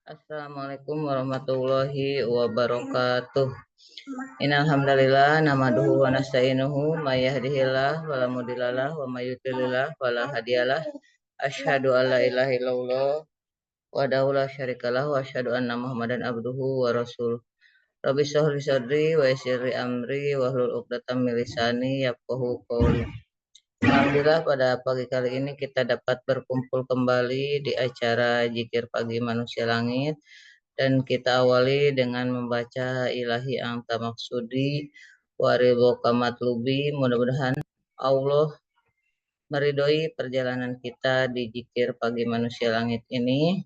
Assalamualaikum warahmatullahi wabarakatuh. Innal hamdalillah nahmaduhu wa nasta'inuhu may yahdihillah fala mudhillalah wa may yudhlil fala hadiyalah. Asyhadu an la ilaha illallah wahdahu la syarikalah wa asyhadu anna Muhammadan abduhu wa rasuluh. Rabbi shrah li sadri wa yassir li amri wahlul 'uqdatam min lisani yafqahu qawli. Alhamdulillah pada pagi kali ini kita dapat berkumpul kembali di acara Zikir Pagi Manusia Langit, dan kita awali dengan membaca ilahi anta maksudi waridhoka matlubi. Mudah-mudahan Allah meridhoi perjalanan kita di Zikir Pagi Manusia Langit ini,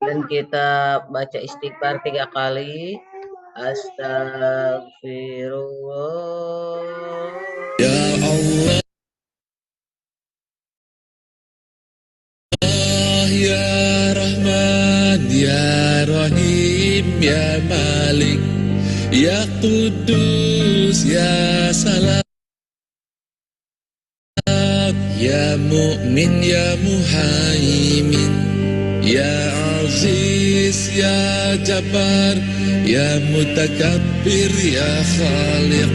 dan kita baca istighfar 3 kali. Astagfirullah. Ya Allah, ya Rahman, ya Rahim, ya Malik, ya Qudus, ya Salam, ya Mu'min, ya Muhaimin, ya Aziz, ya Jabbar, ya Mutakabbir, ya Khaliq,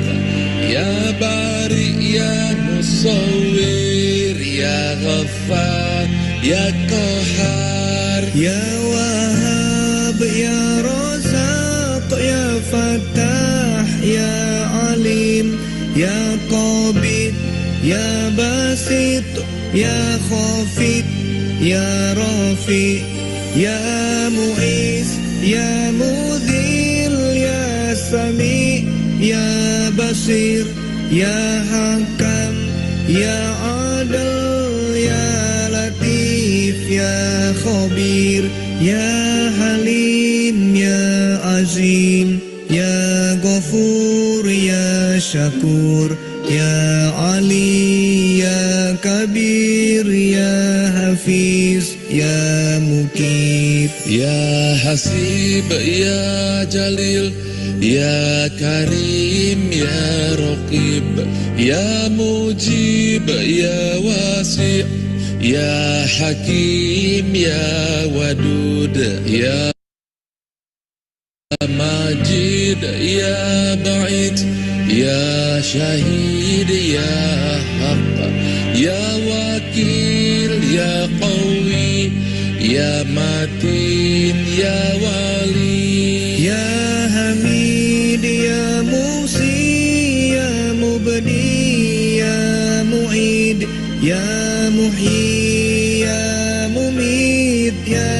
ya Bari, ya Musawwir, ya Ghaffar, ya Qahar, ya Wahhab, ya Razaq, ya Fattah, ya Alim, ya Qabid, ya Basit, ya Khafid, ya Rafi, ya Mu'is, ya Mudhil, ya Sami, ya Basir, ya Hakam, ya Adil, ya Latif, ya Khabir, ya Halim, ya Azim, ya Ghafur, ya Syakur, ya Ali, ya Kabir, ya Hafiz, ya Mukib, ya Hasib, ya Jalil, ya Karim, ya Raqib, ya Mujib, ya Wasi', ya Hakim, ya Wadud, ya Majid, ya Ba'id, ya Syahid, ya Haq, ya Wakil, ya Qawi, ya Matin, ya Wali, ya Hamid, ya Musi, ya Mubdi, ya Mu'id, ya Muhyi, ya Mumit, ya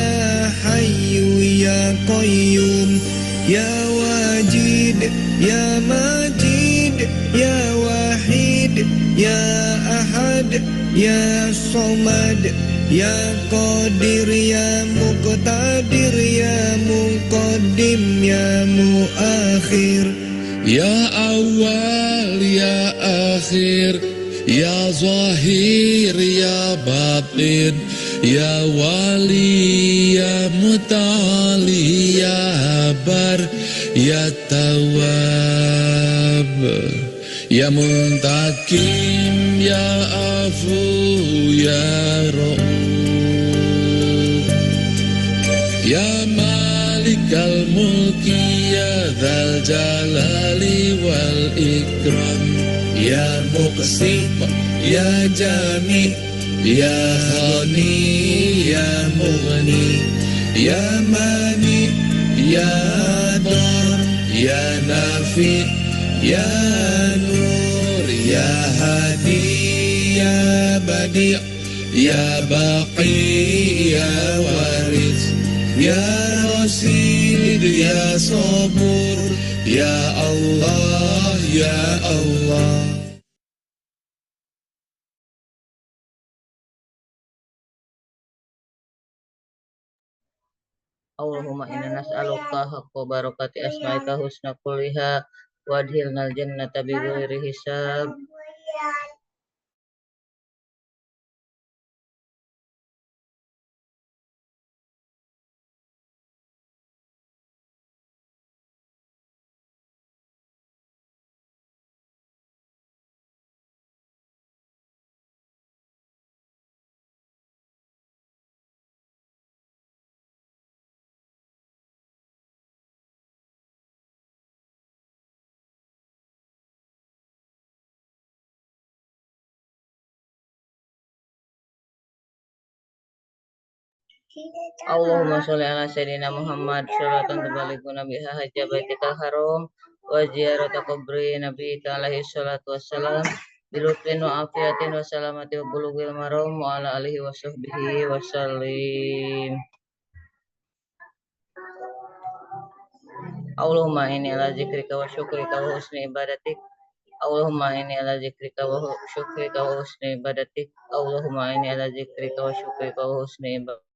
Hayyu, ya Qayyum, ya Wajid, ya Majid, ya Wahid, ya Ahad, ya Somad, ya Qadir, ya Muqtadir, ya Muqaddim, ya Muakhir, ya Awal, ya Akhir, ya Zahir, ya Batin, ya Wali, ya Mutali, ya Bar, ya Tawab, ya Muntakim, ya Afu, ya Ra'uf, ya Malikal Mulki, ya Dzal Jalali wal Ikram, ya Muqsit, ya Jami', ya Khani, ya Mughni, ya Mani, ya Dar, ya Nafi, ya Nur, ya Hadi, ya Badi', ya Baqi, ya Waris, ya Rasid, ya Sabur, ya Allah, ya Allah. Allahumma inna nas'aluka haqqa barakati asma'ika husna kulliha wa adhilnal jannata bighairi hisab. Allahumma sholli ala sayyidina Muhammad sholatan tubalighuna biha hajja baitikal haram wa ziyarata qabri nabiyyika alaihi sholatu wassalam bilutfin wa afiatin wa salamati wa bulughil maram wa ala alihi wa sahbihi wa sallim. Allahumma inni ala zikrika wa syukrika wa husni ibadatik. Allahumma inni ala zikrika wa syukrika wa husni ibadatik. Allahumma inni ala zikrika wa syukrika wa husni ibadatik.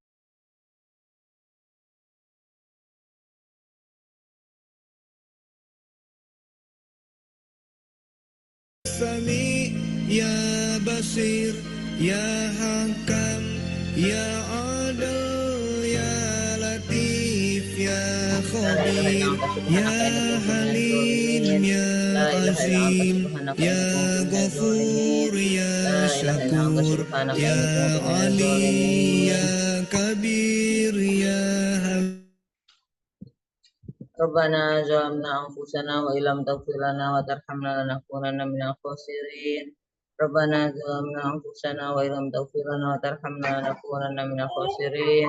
Sami ya Basir ya Hakam ya Adil ya Latif ya Khabir ya Halim ya Azim ya Ghafur ya Syakur ya Ali ya Kabir ya Rabbana zalamna anfusana wa illam taghfir lana wa tarhamna lanakunanna minal khasirin. Rabbana zalamna anfusana wa illam taghfir lana wa tarhamna lanakunanna minal khasirin.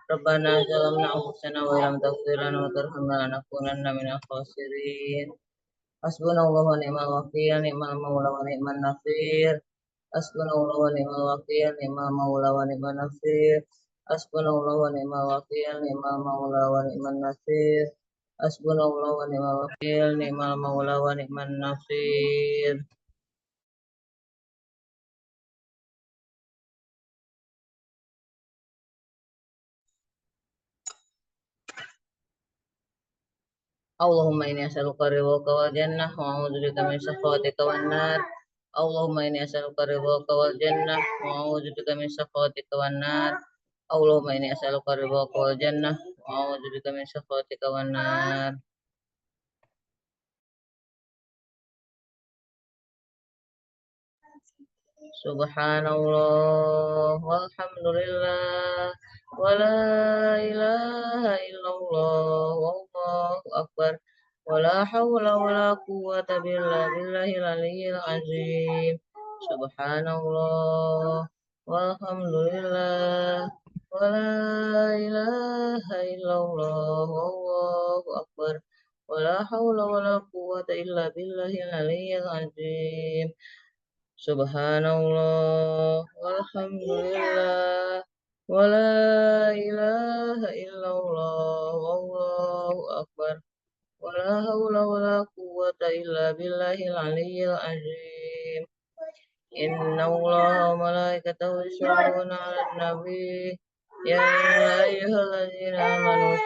Rabbana zalamna anfusana wa illam taghfir lana wa tarhamna lanakunanna minal khasirin. Hasbunallahu wa ni'mal wakil, ni'mal maula wa ni'man nasir. Hasbunallahu wa ni'mal wakil, ni'mal maula wa ni'man nasir. Hasbunallahu wa ni'mal wakil, ni'mal maula wa ni'man nasir. Hasbunallahu wa ni'mal wakil, ni'mal maula wa ni'man nasir. Allahumma inni as'aluka ridhaka wal jannah wa a'udzu bika min sakhatika wan nar. Allahumma inni as'aluka ridhaka wal jannah wa a'udzu bika min sakhatika wan nar. Allahumma inni as'aluka ridhaka wal jannah wa a'udzu bika min sakhatika wan nar. Subhanallah walhamdulillah wa la ilaha illallah wallahu akbar wa la hawla wa la quwwata billahil aliyyil azim. Subhanallah walhamdulillah wa la ilaha illallah wallahu akbar wa la hawla wa la quwwata illa billahil aliyyil azim. Subhanallah walhamdulillah wa la ilaha illallah wallahu akbar wa la hawla wa la quwwata illa billahil aliyyil azim. Inna allaha wa malaikatahu yusholluna 'alan nabi ya ayyuhalladzina amanu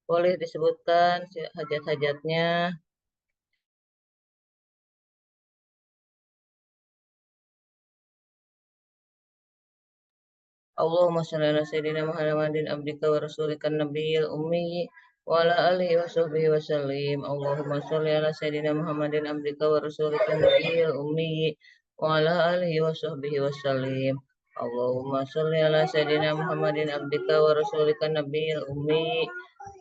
boleh disebutkan hajat-hajatnya. Allahumma shalli ala sayyidina Muhammadin abdika wa rasulika nabiyil ummi wa ala alihi wa sahbihi wa sallim. Allahumma shalli ala sayyidina Muhammadin abdika wa rasulika nabiyil ummi wa ala alihi wa sahbihi wa sallim. Allahumma shalli ala sayyidina Muhammadin abdika wa rasulika nabiyil ummi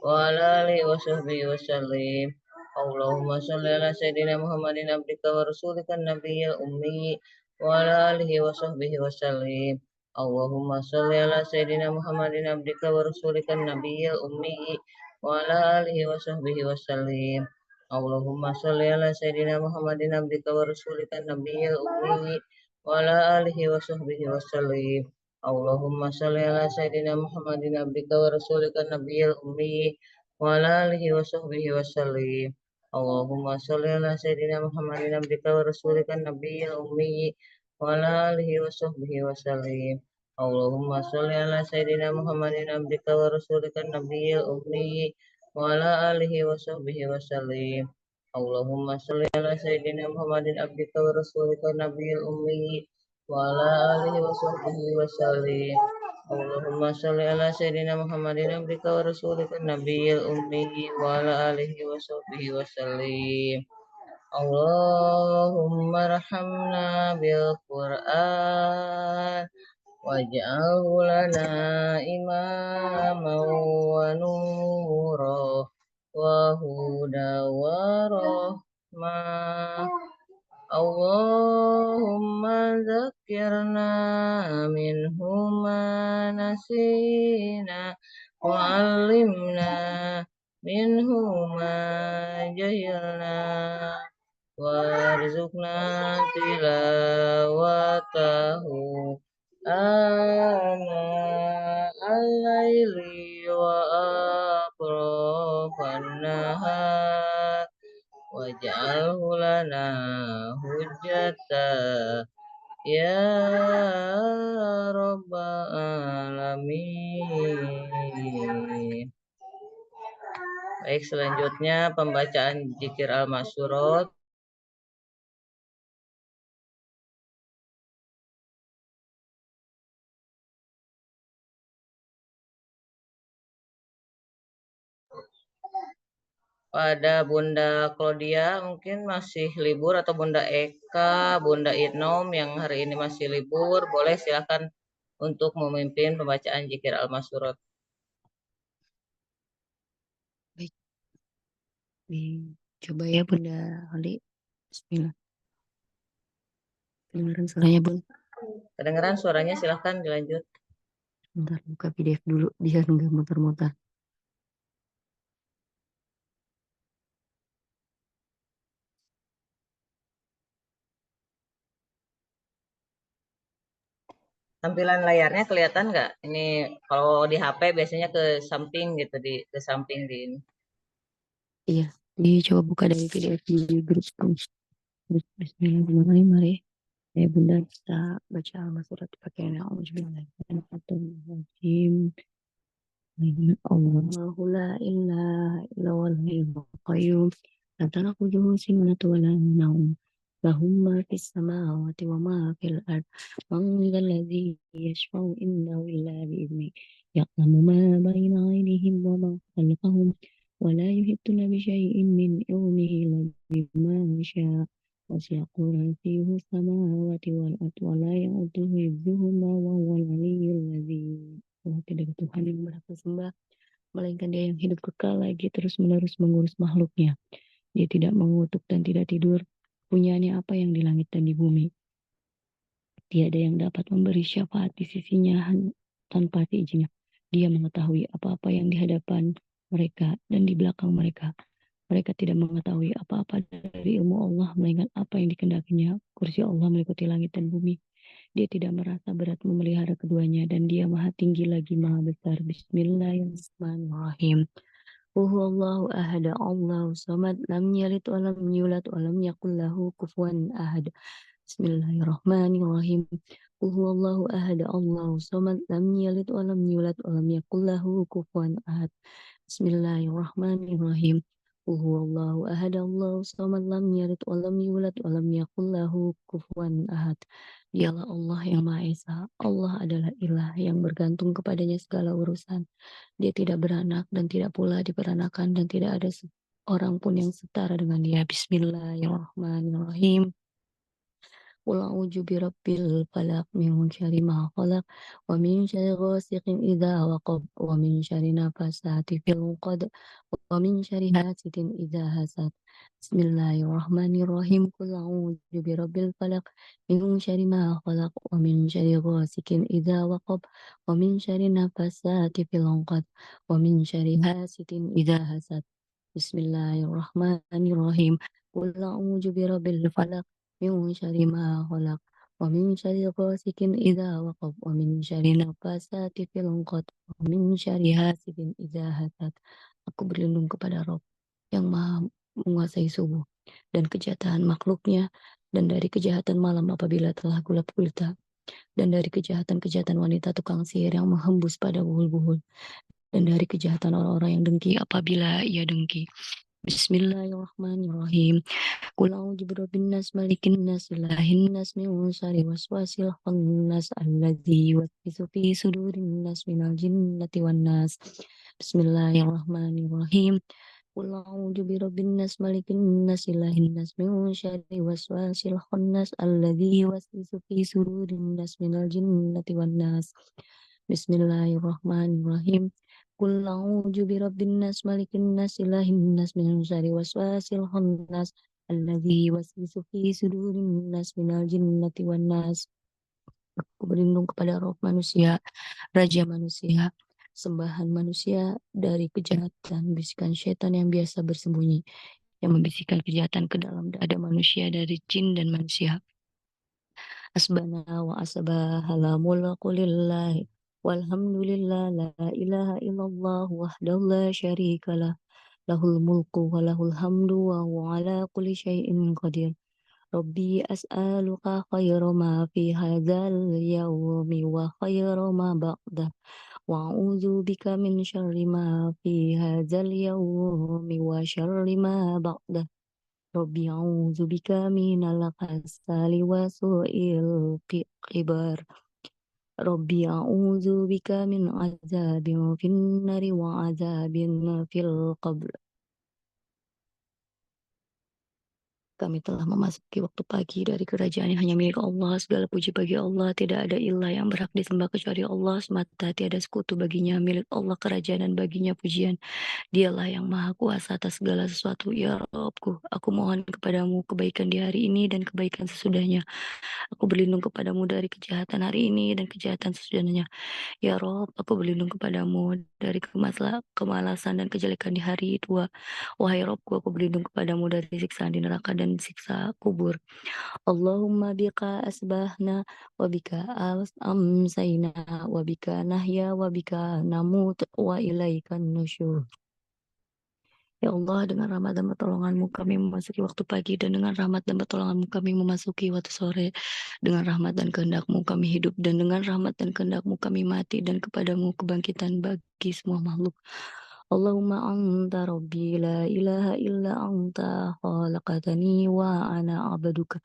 wa ala alihi wa sahbihi wa sallim. Allahumma shalli ala sayyidina Muhammadin abdika wa rasulika nabiyil ummi wa ala alihi wa sahbihi wa sallim. Allahumma sholli ala sayyidina Muhammadin abdika wa rasulika nabiyil ummi wa ala alihi wa sahbihi wa sallim. Allahumma sholli ala sayyidina Muhammadin abdika wa rasulika nabiyil ummi wa ala alihi wa sahbihi wa sallim. Allahumma sholli ala sayyidina Muhammadin abdika wa rasulika nabiyil ummi wa ala alihi wa sahbihi wa sallim. Allahumma sholli ala sayyidina Muhammadin abdika wa rasulika nabiyil ummi wa ala alihi wa sahbihi wa sallim. Allahumma sholli ala sayyidina Muhammadin abdika wa rasulika nabiyil ummi wa ala alihi wa sahbihi wa sallim. Allahumma sholli ala sayyidina Muhammadin abdika wa rasulika nabiyil ummi wa ala alihi wa sahbihi wa sallim. Allahumma sholli ala sayyidina Muhammadin abdika wa rasulika nabiyil ummi wa ala alihi wa sahbihi wa sallim. Allahumma rahamna bil Qur'an waj'alhu lana imaman wa nura wa huda wa rahmah. Allah ذكرنا منه ما نسينا وعلمنا منه ما جهلنا وارزقنا تلاوته آناء الليل وأطراف النهار واجعله لنا hujjata ya rabbal alamin. Baik, selanjutnya pembacaan zikir al-masyhurot. Pada Bunda Claudia mungkin masih libur, atau Bunda Eka, Bunda Inom yang hari ini masih libur, boleh silakan untuk memimpin pembacaan zikir al-masyhurot. Baik, coba ya Bunda Ali. Bismillah. Kedengaran suaranya Bun? Kedengaran suaranya, silahkan dilanjut. Bentar, buka PDF dulu biar nggak muter-muter. Tampilan layarnya kelihatan nggak? Ini kalau di HP biasanya ke samping gitu, ke samping di ini. Iya, dicoba buka dari PDF di grup Bun. Bismillahirrahmanirrahim. Mari ya Bunda kita baca al-masyhurot pakai Auzubillahi Allahu la ilaha illa huwal hayyul qayyum la ta'khudhuhu sinatun wa la nawm lahu ma fis samawati wa ma fil ard man dhal ladzi yashfa'u indahu illa bi'idznihi ya'lamu ma bayna aydihim wa ma khalfahum wa la yuhituna bi syai'in min ilmihi illa bima syaa wasi'a kursiyyuhu samawati wal ard wa la ya'uduhu hifdhuhuma wa huwal 'aliyyul 'azim. Tidak ada Tuhan yang berhak disembah melainkan Dia yang hidup kekal lagi terus-menerus mengurus makhluknya. Dia tidak mengutuk dan tidak tidur. Punyaannya apa yang di langit dan di bumi. Tiada yang dapat memberi syafaat di sisinya tanpa izinnya. Dia mengetahui apa-apa yang di hadapan mereka dan di belakang mereka. Mereka tidak mengetahui apa-apa dari ilmu Allah melainkan apa yang dikehendakinya. Kursi Allah meliputi langit dan bumi. Dia tidak merasa berat memelihara keduanya dan Dia maha tinggi lagi maha besar. Bismillahirrahmanirrahim. Huwallahu ahad, Allahu samad, lam yalid wa lam yulad wa lam yakul lahu kufuwan ahad. Bismillahirrahmanirrahim. Huwallahu ahad, Allahu samad, lam yalid wa lam yulad wa lam yakul lahu kufuwan ahad. Bismillahirrahmanirrahim. Huwallahu ahad, Allahu samad, lam yalid wa lam yulad wa lam yakul lahu kufuwan ahad. Dialah Allah yang Maha Esa. Allah adalah ilah yang bergantung kepadanya segala urusan. Dia tidak beranak dan tidak pula diperanakan dan tidak ada orang pun yang setara dengan Dia. Bismillahirrahmanirrahim. Qul a'udzu birabbil falaq min syarri ma khalaq wa min syarri ghasiqin idza waqab wa min syarri nafasati fil 'uqad wa min syarri hasidin idza hasad. Bismillahirrahmanirrahim. Qul a'udzu birabbil falaq min syarri ma khalaq wa min syarri ghasiqin idza waqab wa min syarri nafasati fil 'uqad wa min syarri hasidin idza hasad. Bismillahirrahmanirrahim. Qul a'udzu birabbil falaq min syarri ma khalaq wa min syarri ghasikin idza waqab wa min syarri nafasati fil 'uqad wa min syarri hasidin idza hasad. Aku berlindung kepada Rabb yang Maha menguasai subuh dan kejahatan makhluknya, dan dari kejahatan malam apabila telah gelap gulita, dan dari kejahatan-kejahatan wanita tukang sihir yang menghembus pada buhul-buhul, dan dari kejahatan orang-orang yang dengki apabila ia dengki. Bismillahirrahmanirrahim. Qul a'udzu birabbin nas, malikin nas, ilahin nas, min syarri waswasil khannas alladzi yuwaswisu fi sudurin nas minal jinnati wan nas. Bismillahirrahmanirrahim. Qul a'udzu birabbin nas, malikin nas, ilahin nas, min syarri waswasil khannas alladzi yuwaswisu fi sudurin nas minal jinnati wan nas. Bismillahirrahmanirrahim. Qul a'udzu birabbin nas, malikin nas, ilahin nas, min syarri waswasil khannas alladzi yuwaswisu fi sudurin nas minal jinnati wan nas. Aku berlindung kepada roh manusia, raja manusia, sembahan manusia dari kejahatan bisikan syaitan yang biasa bersembunyi, yang membisikkan kejahatan ke dalam dada manusia dari jin dan manusia. Asbana wa asbahala mulku lillahi walhamdulillah la ilaha illallah wahdahu la syarikalah lahul mulku wa lahul hamdu wa huwa ala kulli syai'in qadir. Rabbi as'aluka khairu ma fi hadzal yaumi wa khairu ma ba'dah wa a'udzu bika min syarri ma fi hadzal yaumi wa syarri ma ba'dah. Rabbi a'udzu bika minal kasali wa su'il qibar. Rabbi a'udzu bika min azabin finnari wa azabin fil qabr. Kami telah memasuki waktu pagi dari kerajaan yang hanya milik Allah. Segala puji bagi Allah. Tidak ada ilah yang berhak disembah kecuali Allah semata. Tiada sekutu baginya. Milik Allah kerajaan dan baginya pujian. Dialah yang maha kuasa atas segala sesuatu. Ya Rabbku, aku mohon kepadamu kebaikan di hari ini dan kebaikan sesudahnya. Aku berlindung kepadamu dari kejahatan hari ini dan kejahatan sesudahnya. Ya Rob, aku berlindung kepadamu dari kemalasan dan kejelekan di hari tua. Wahai Robku, aku berlindung kepadamu dari siksaan di neraka dan siksa kubur. Allahumma bika asbahna wa bika amsayna wa bika nahya wa bika namut wa ilaikan nusyur. Ya Allah, dengan rahmat dan pertolonganmu kami memasuki waktu pagi, dan dengan rahmat dan pertolonganmu kami memasuki waktu sore. Dengan rahmat dan kehendakmu kami hidup, dan dengan rahmat dan kehendakmu kami mati, dan kepadamu kebangkitan bagi semua makhluk. Allahumma anta rabbi la ilaha illa anta khalaqatani wa ana abduka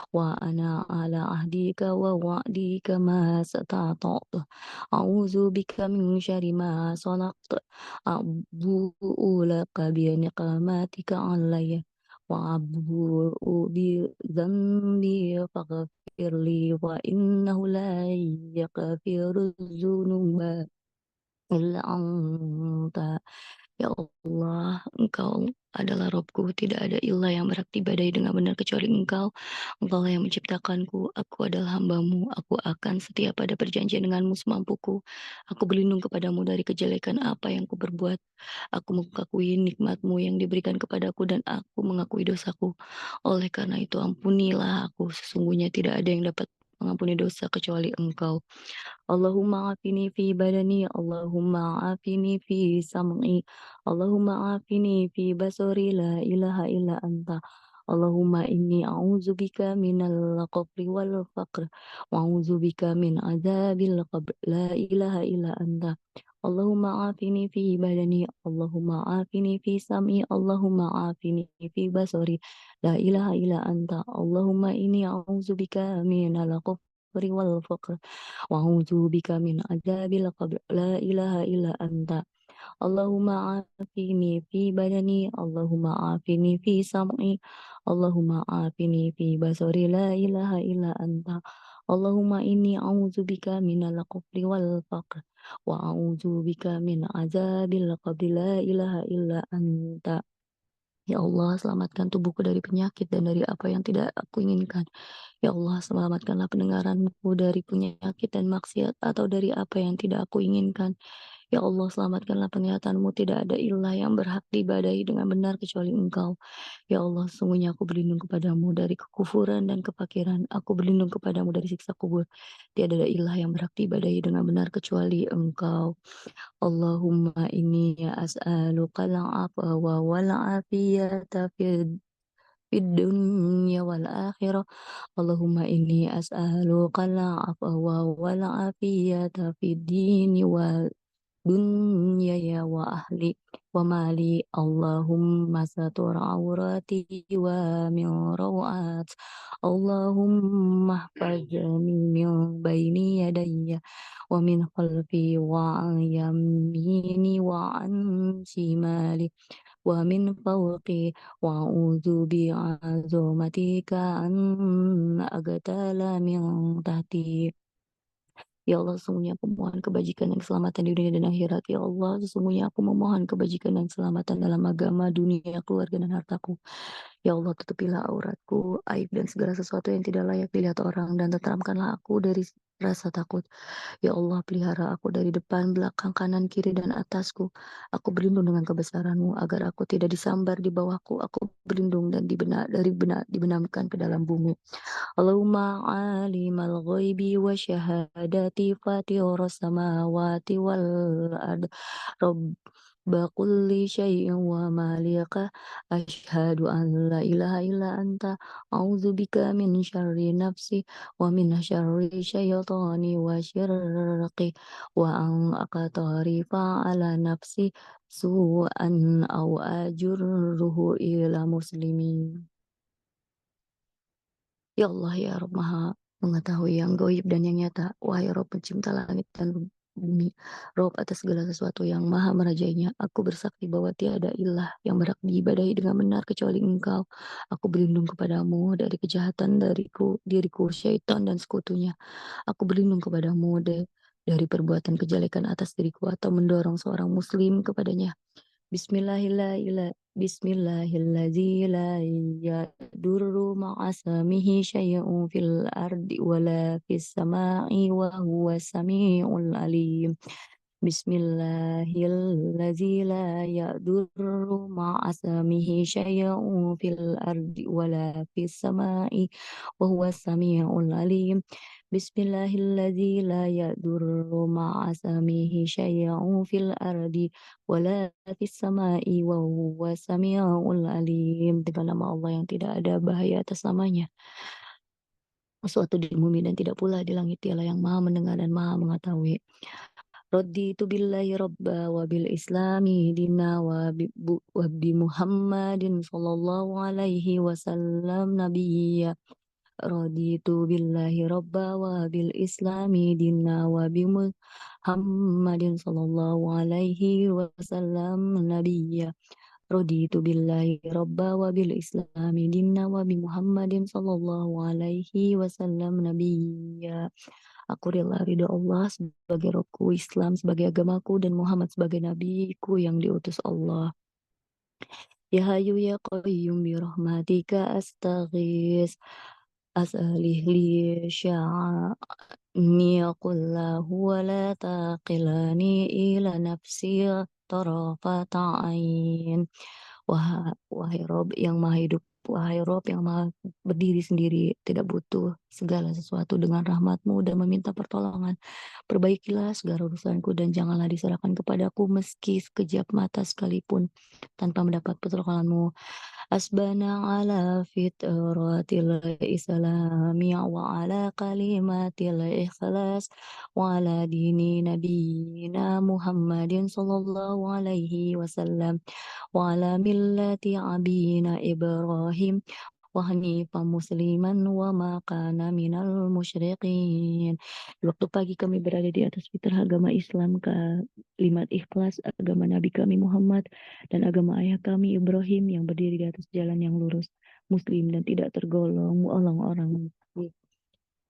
wa ana ala ahdika wa wa'dika ma sata'tu. A'udzu bika min syarri ma sanaqtu. Abu'u laka bi niqamatika alayya wa abu'u bi dzambi faghfirli wa innahu la yaghfiru dzunuba illa anta. Ya Allah, Engkau adalah Robku, tidak ada ilah yang berhak diibadahi dengan benar kecuali Engkau. Engkaulah yang menciptakanku, aku adalah hambamu, aku akan setia pada perjanjian denganmu semampuku. Aku berlindung kepadamu dari kejelekan apa yang kuperbuat. Aku mengakui nikmatmu yang diberikan kepadaku dan aku mengakui dosaku. Oleh karena itu ampunilah aku, sesungguhnya tidak ada yang dapat mengampuni dosa kecuali Engkau. Allahumma afini fi badani, Allahumma afini fi sam'i, Allahumma afini fi basari, la ilaha illa anta. Allahumma inni a'udzubika minal qafri wal faqr wa a'udzubika min adzabil qabr, la ilaha illa anta. Allahumma afini fi badani, Allahumma afini fi sam'i, Allahumma afini fi basari, la ilaha illa anta. Allahumma inni a'udzubika minal qafri wal faqr wa'udzu bika min adzabil qabr, la ilaha illa anta. Allahumma afini fi badani, Allahumma afini fi sam'i, Allahumma afini fi basari, la ilaha illa anta. Allahumma inni a'udzubika minal kufri wal faqr wa a'udzu bika min azabil qabri, la ilaha illa anta. Ya Allah, selamatkan tubuhku dari penyakit dan dari apa yang tidak aku inginkan. Ya Allah, selamatkanlah pendengaranku dari penyakit dan maksiat atau dari apa yang tidak aku inginkan. Ya Allah, selamatkanlah penglihatanmu, tidak ada ilah yang berhak diibadahi dengan benar kecuali Engkau. Ya Allah, sesungguhnya aku berlindung kepadamu dari kekufuran dan kefakiran. Aku berlindung kepadamu dari siksa kubur. Tiada ada ilah yang berhak diibadahi dengan benar kecuali Engkau. Allahumma inni as'aluka al-'afwa wal 'afiyata fid dunya wal akhirah. Allahumma inni as'aluka al-'afwa wal 'afiyata fid dini wal dunya ya wa ahli wa mali. Allahumma satur aurati wa min rawat. Allahumma hfazni min baini yadayya wa min khalfi wa an yamini wa an shimali wa min fawqi wa a'udzu bi'azumatika an agtala min tahti. Ya Allah, sesungguhnya aku mohon kebajikan dan keselamatan di dunia dan akhirat. Ya Allah, sesungguhnya aku memohon kebajikan dan keselamatan dalam agama, dunia, keluarga, dan hartaku. Ya Allah, tutupilah auratku, aib dan segala sesuatu yang tidak layak dilihat orang, dan tenteramkanlah aku dari rasa takut. Ya Allah, pelihara aku dari depan, belakang, kanan, kiri, dan atasku. Aku berlindung dengan kebesaran-Mu agar aku tidak disambar di bawahku. Aku berlindung dan dibenamkan ke dalam bumi. Allahumma alimal ghaibi wa syahadati fatiras samawati wal ard. Rabba kulli syai'in wa malika asyhadu an la ilaha illa anta a'udzubika min syarri nafsi wa min syarri syaitani wa syirqi wa an aqtarifa ala nafsi su'an aw ajurruhu ila muslimin. Ya Allah, ya Rabb, Maha mengetahui yang gaib dan yang nyata. Wahai Rabb pencipta langit dan bumi, Rabb atas segala sesuatu yang maha merajainya, aku bersaksi bahwa tiada ilah yang berhak diibadahi dengan benar kecuali Engkau. Aku berlindung kepadamu dari kejahatan diriku, syaitan dan sekutunya. Aku berlindung kepadamu dari perbuatan kejelekan atas diriku atau mendorong seorang muslim kepadanya. Bismillahilladzi la yadurru ma'asmihi syai'un fil ardi wala fis sama'i wa huwas sami'ul alim. Bismillahilladzi la yadurru ma'asmihi syai'un fil ardi wala fis sama'i wa huwas sami'ul alim. Bismillahilladzi la yadurru ma'asmihi syai'un fil ardi wala fis sama'i wa huwas sami'ul alim. Dengan nama Allah yang tidak ada bahaya atas namanya. Sesuatu di bumi dan tidak pula di langit, Dialah yang maha mendengar dan maha mengetahui. Raditu billahi robba wa bil islami dina wa bi Muhammadin sallallahu alaihi wasallam nabiyya. Raditu billahi robba wa bil islami dina wa bi Muhammadin sallallahu alaihi wasallam nabiyya. Raditu billahi robba wa bil islami dina wa bi Muhammadin sallallahu alaihi wasallam nabiyya. Aku rela ridho Allah sebagai Robku, Islam sebagai agamaku, dan Muhammad sebagai nabiku yang diutus Allah. Ya Hayyu ya Qayyum bi rahmatika astaghis. As'alih li sya'ni kullahu wa la taqilani ila nafsi tarafata ain. Wahai Rob yang maha hidup, wahai Rob yang maha berdiri sendiri, tidak butuh segala sesuatu dengan rahmatmu dan meminta pertolongan. Perbaikilah segala urusanku dan janganlah diserahkan kepadaku meski sekejap mata sekalipun tanpa mendapat pertolonganmu. Asbana ala fitratil islami wa ala kalimatil ikhlas wa ala dini nabiyina Muhammadin sallallahu alaihi wasallam wa ala millati abina Ibrahim wa hanifan musliman wa ma kana minal musyriqin. Di waktu pagi kami berada di atas fitrah agama Islam, kalimat ikhlas agama Nabi kami Muhammad, dan agama ayah kami Ibrahim yang berdiri di atas jalan yang lurus, muslim dan tidak tergolong orang-orang musyrik.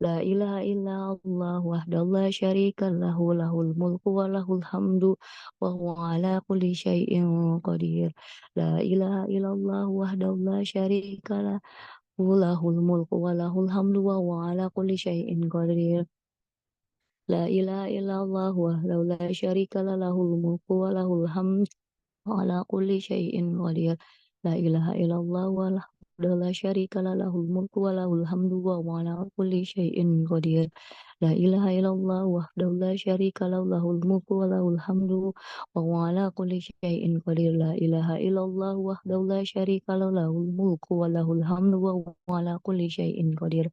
La ilaha illallah wahdahu la syarika lahu lahul mulku wa lahul hamdu wa huwa ala kulli syai'in qadir. La ilaha illallah wahdahu la syarika lahu lahul mulku wa lahul hamdu wa huwa ala kulli syai'in qadir. La ilaha illallah wahdahu la syarika lahul mulku wa lahul hamdu ala kulli syai'in qadir. La ilaha illallah wahdahu la syarika lahul mulku wa lahul hamdu wa huwa ala kulli syai'in qadir. La ilaha illallah wahdahu la syarika lahul mulku wa lahul hamdu wa huwa ala kulli syai'in qadir. La ilaha illallah wahdahu la syarika lahul mulku wa lahul hamdu wa huwa ala kulli syai'in qadir.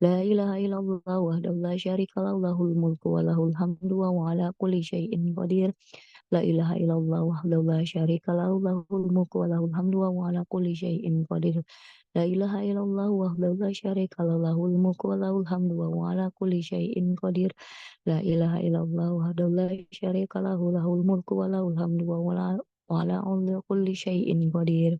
La ilaha illallah wahdahu la syarika lahul mulku wa lahul hamdu wa huwa ala kulli syai'in qadir. La ilaha illallah wahdahu la syarika lahu lahul mulku wa lahul hamdu wa huwa ala kulli syai'in qadir. La ilaha illallah wahdahu la syarika lahu lahul mulku wa lahul hamdu wa huwa ala kulli syai'in qadir. La ilaha illallah wahdahu la syarika lahu lahul mulku wa lahul hamdu wa huwa ala kulli syai'in qadir.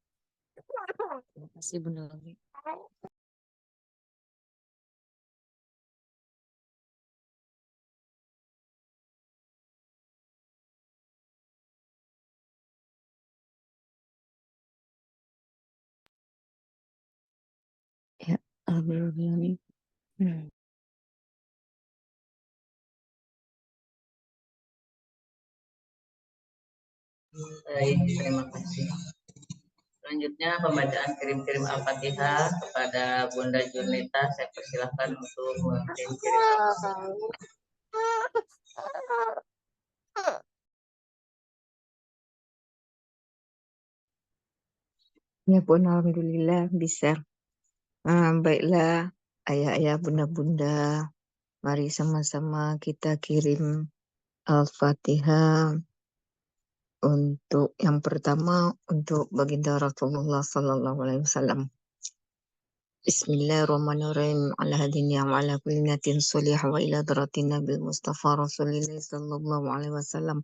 Terima kasih Bunda Loli. Ya, alhamdulillah. Baik, terima kasih. Selanjutnya pembacaan kirim-kirim Al-Fatihah kepada Bunda Junita. Saya persilahkan untuk mengirim-kirim Al-Fatihah. Ya pun alhamdulillah bisa. Baiklah ayah-ayah bunda-bunda, mari sama-sama kita kirim Al-Fatihah untuk yang pertama untuk baginda Rasulullah sallallahu alaihi wasallam. Bismillahirrahmanirrahim. Ala hadin yang ala kulli niyatin solihah wa ila daratin Nabi Mustafa Rasulillah sallallahu alaihi wasallam.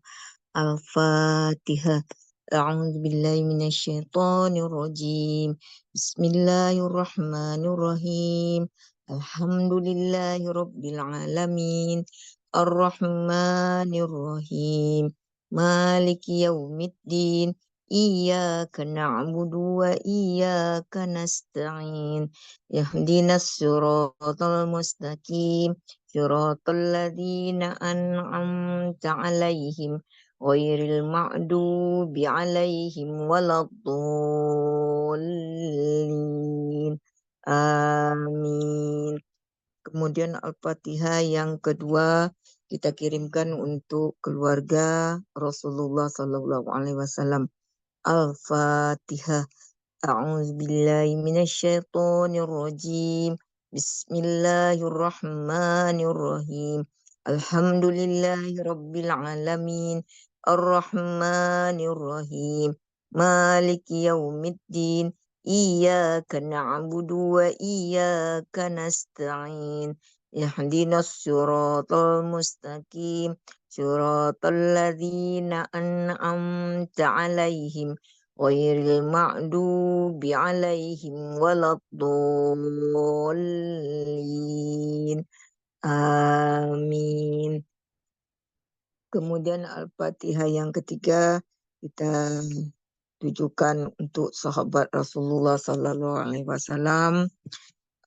Al-Fatihah. A'udzu billahi minasyaitonir rajim. Bismillahirrahmanirrahim. Alhamdulillahi rabbil alamin. Ar-Rahmanir Rahim. Maliki yaumiddin. Iyyaka na'budu wa iyyaka nasta'in. Ihdinas siratal mustaqim. Siratal ladzina an'amta 'alaihim ghairil ma'dubi 'alaihim waladdallin. Amin. Kemudian Al-Fatihah yang kedua kita kirimkan untuk keluarga Rasulullah sallallahu alaihi wasallam. Al-Fatihah. A'udzu billahi minasyaitonir rajim. Bismillahirrahmanirrahim. Alhamdulillahi rabbil alamin. Ar-Rahmanir Rahim. Maliki yaumiddin. Iyyaka na'budu wa iyyaka nasta'in. Ihdinas siratal mustaqim. Siratal ladzina an'amta 'alaihim ghairil ma'dubi 'alaihim waladdallin. Amin. Kemudian Al-Fatihah yang ketiga kita tujukan untuk sahabat Rasulullah sallallahu alaihi wasallam,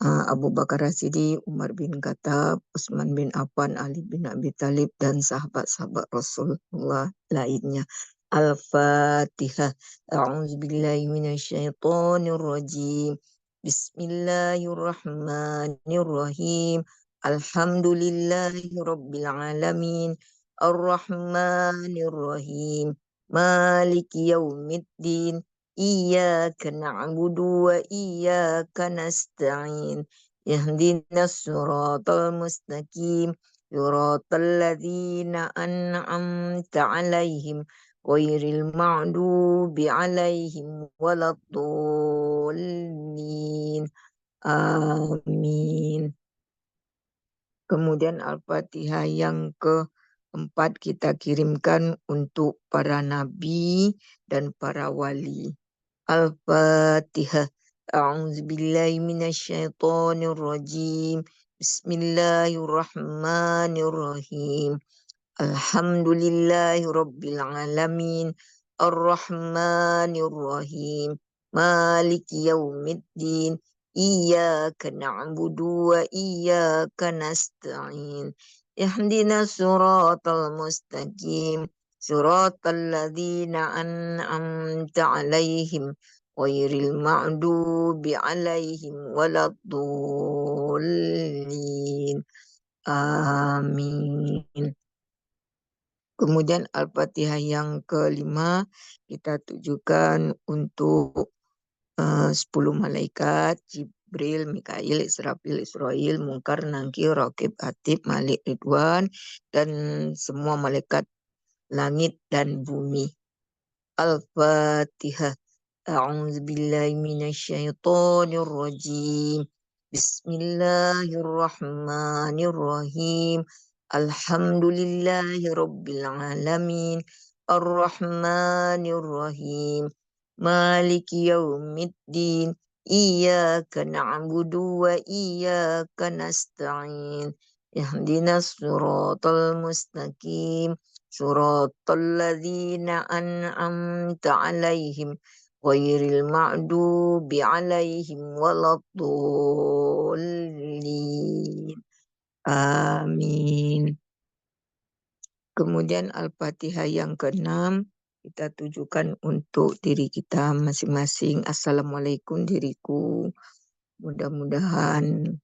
Abu Bakar As-Siddiq, Umar bin Khattab, Utsman bin Affan, Ali bin Abi Thalib dan sahabat-sahabat Rasulullah lainnya. Al-Fatihah. A'udzu billahi minasyaitonir rajim. Bismillahirrahmanirrahim. Alhamdulillahi rabbil alamin. Ar-Rahmanir Rahim. Maliki yaumiddin. Iyyaka na'budu wa iyyaka nasta'in. Ihdinas siratal mustaqim. Siratal ladzina an'amta 'alaihim ghairil ma'dubi 'alaihim waladdallin. Amin. Kemudian Al-Fatihah yang keempat kita kirimkan untuk para nabi dan para wali. Al-Fatihah. A'udzu billahi minasyaitonir rajim. Bismillahirrahmanirrahim. Alhamdulillahi rabbil alamin. Ar-Rahmanir Rahim. Maliki yaumiddin. Iyyaka na'budu wa iyyaka nasta'in. Ihdinas siratal mustaqim. Siratal ladzina an'amta 'alaihim ghairil ma'dubi 'alaihim waladdallin. Amin. Kemudian Al-Fatihah yang kelima kita tujukan untuk 10 malaikat, Jibril, Mikail, Israfil, Israil, Munkar, Nangkir, Raqib, Atib, Malik, Ridwan, dan semua malaikat langit dan bumi. Al-Fatihah. A'udzu billahi minasyaitonir rajim. Bismillahirrahmanirrahim. Alhamdulillahi rabbil alamin. Ar-Rahmanir Rahim. maliki yaumiddin, iyyaka na'budu wa iyyaka nasta'in, ihdinas siratal mustaqim, siratal ladzina an'amta 'alaihim ghairil ma'dubi 'alaihim waladdallin. Amin. Kemudian Al-Fatihah yang ke-6 kita tujukan untuk diri kita masing-masing. Assalamualaikum diriku. Mudah-mudahan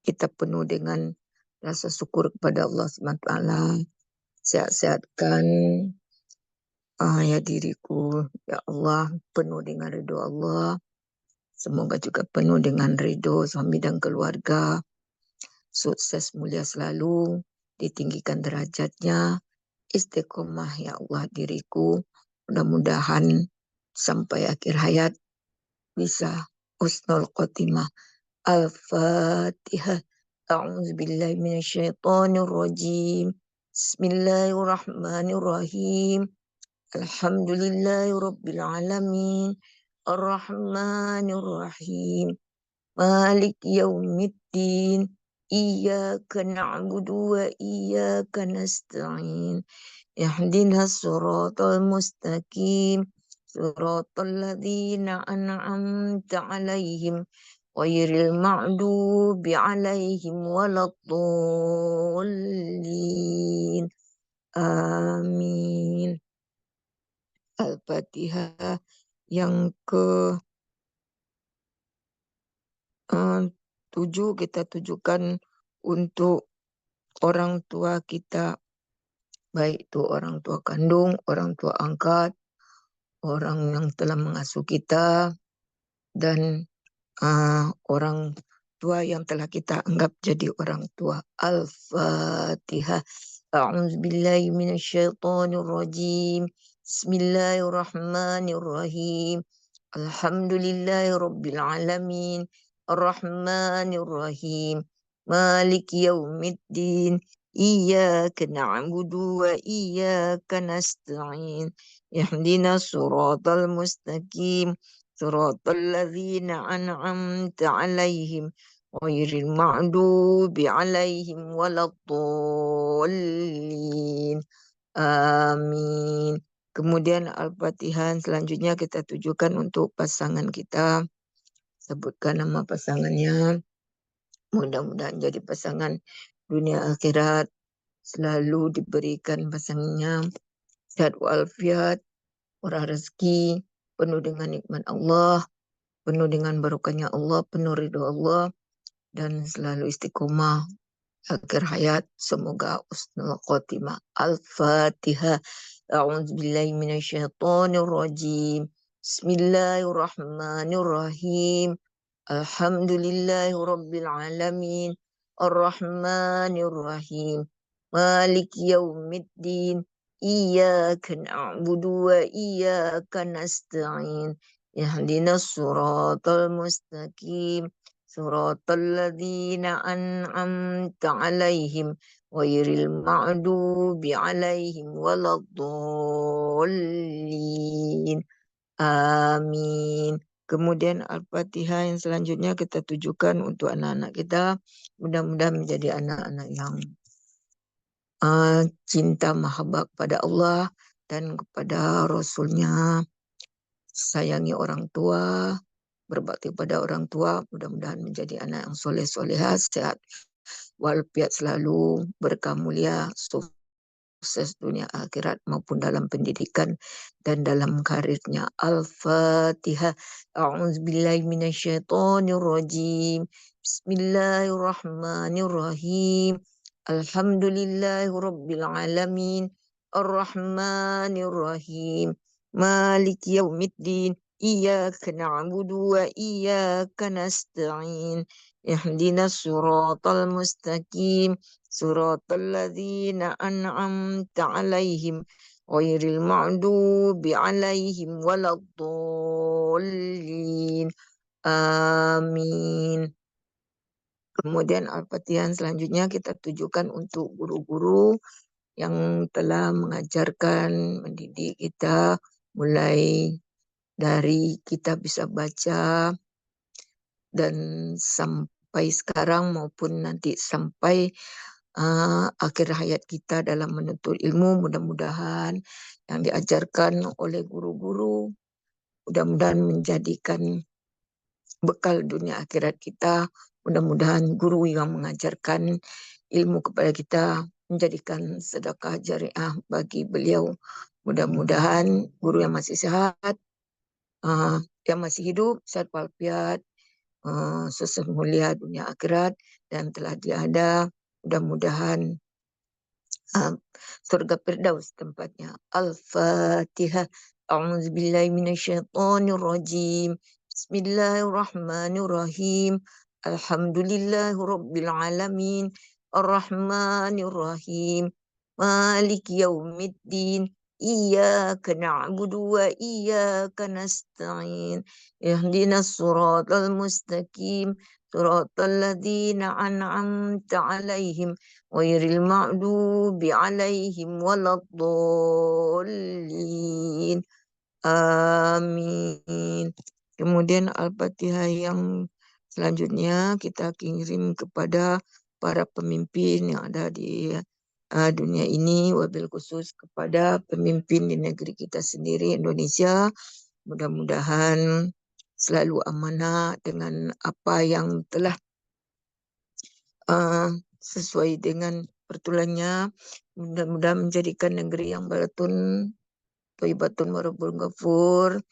kita penuh dengan rasa syukur kepada Allah SWT. Sehat-sehatkan ya diriku. Ya Allah, penuh dengan ridho Allah. Semoga juga penuh dengan ridho suami dan keluarga. Sukses mulia selalu, ditinggikan derajatnya, istiqomah ya Allah diriku. Mudah-mudahan sampai akhir hayat bisa husnul khotimah. Al-Fatihah. A'udzubillahi minasyaitonirrajim. Bismillahirrahmanirrahim. Alhamdulillahirabbil alamin. Ar-Rahmanirrahim. Malik yaumiddin. Iyyaka na'budu wa iyyaka nasta'in. Ihdinas siratal mustaqim. Siratal ladzina an'amta 'alaihim ghairil ma'dubi 'alaihim waladdallin. Amin. Al-Fatihah yang ke 7 kita tujukan untuk orang tua kita, baik itu orang tua kandung, orang tua angkat, orang yang telah mengasuh kita, dan orang tua yang telah kita anggap jadi orang tua. Al-Fatihah. A'udzubillahi minasyaitonirrajim. Bismillahirrahmanirrahim. Alhamdulillahirabbil alamin. Ar-Rahmanirrahim. Maliki yaumiddin. Iyyaka na'budu wa iyyaka nasta'in. Ihdinas siratal mustaqim. Siratal ladzina an'amta 'alaihim ghairil ma'dubi 'alaihim waladdallin. Amin. Kemudian Al-Fatihah selanjutnya kita tujukan untuk pasangan kita. Sebutkan nama pasangannya. Mudah-mudahan jadi pasangan dunia akhirat. Selalu diberikan pasangannya sehat walafiat, murah rezeki, penuh dengan nikmat Allah, penuh dengan barokahnya Allah, penuh ridho Allah, dan selalu istiqomah akhir hayat. Semoga husnul khotimah. Al-Fatihah. A'udzubillahi minasyaitonirrajim. Bismillahirrahmanirrahim. Alhamdulillahirabbil alamin. Ar-Rahmanirrahim. Maliki yaumiddin. Iyyaka na'budu wa iyyaka nasta'in. Ihdinas siratal mustaqim. Siratal ladzina an'amta 'alaihim ghairil ma'dubi 'alaihim waladdallin. Amin. Kemudian Al-Fatihah yang selanjutnya kita tujukan untuk anak-anak kita. Mudah-mudahan menjadi anak-anak yang cinta mahabbah kepada Allah dan kepada Rasulnya. Sayangi orang tua, berbakti pada orang tua. Mudah-mudahan menjadi anak yang soleh-solehah, sehat walafiat selalu, berkah mulia, sukses dunia akhirat maupun dalam pendidikan dan dalam karirnya. Al-Fatihah. A'udzubillahi minasyaitonirrajim. Bismillahirrahmanirrahim. Alhamdulillahirabbil alamin. Ar-Rahmanirrahim. Maliki yaumiddin. Iyyaka na'budu wa iyyaka nasta'in. Ihdinas siratal mustaqim. Siratal ladzina an'amta 'alaihim ghairil ma'dubi 'alaihim waladdallin. Amin. Kemudian Al-Fatihah selanjutnya kita tujukan untuk guru-guru yang telah mengajarkan, mendidik kita mulai dari kita bisa baca dan sampai sekarang maupun nanti sampai akhir hayat kita dalam menuntut ilmu, mudah-mudahan yang diajarkan oleh guru-guru mudah-mudahan menjadikan bekal dunia akhirat kita. Mudah-mudahan guru yang mengajarkan ilmu kepada kita menjadikan sedekah jariah bagi beliau. Mudah-mudahan guru yang masih sehat, yang masih hidup, sehat walafiat, sukses mulia dunia akhirat dan telah tiada. Mudah-mudahan surga Firdaus tempatnya. Al-Fatihah. A'udzubillahi minasyaitonirrajim. Bismillahirrahmanirrahim. Alhamdulillahirabbil alamin. Arrahmanirrahim. Maliki yaumiddin. Iyyaka na'budu wa iyyaka nasta'in. Ihdinas siratal mustaqim. Siratal ladzina an'amta 'alaihim ghairil maghdubi 'alaihim waladdallin. Amin. Kemudian Al-Fatihah yang selanjutnya kita kirim kepada para pemimpin yang ada di dunia ini, wabil khusus kepada pemimpin di negeri kita sendiri Indonesia. Mudah-mudahan selalu amanah dengan apa yang telah sesuai dengan pertulannya. Mudah-mudahan menjadikan negeri yang baratun, thayyibatun warabul ghafur,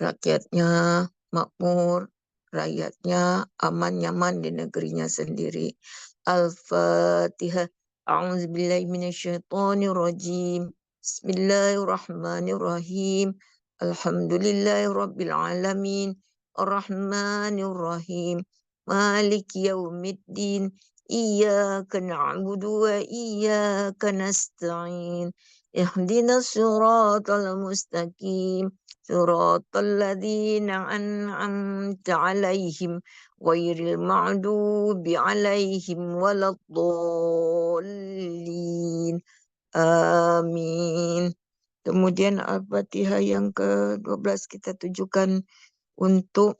rakyatnya makmur, rakyatnya aman nyaman di negerinya sendiri. Al-Fatihah. A'udzubillahi minasyaitonirrajim. Bismillahirrahmanirrahim. Alhamdulillahirabbil alamin. Arrahmanirrahim. Maliki yaumiddin. Iyyaka na'budu wa iyyaka nasta'in. Ihdinas siratal mustaqim. Siratal ladzina an'amta 'alaihim ghairil maghdubi 'alaihim waladdallin. Amin. Kemudian Al-Fatihah yang ke-12 kita tujukan untuk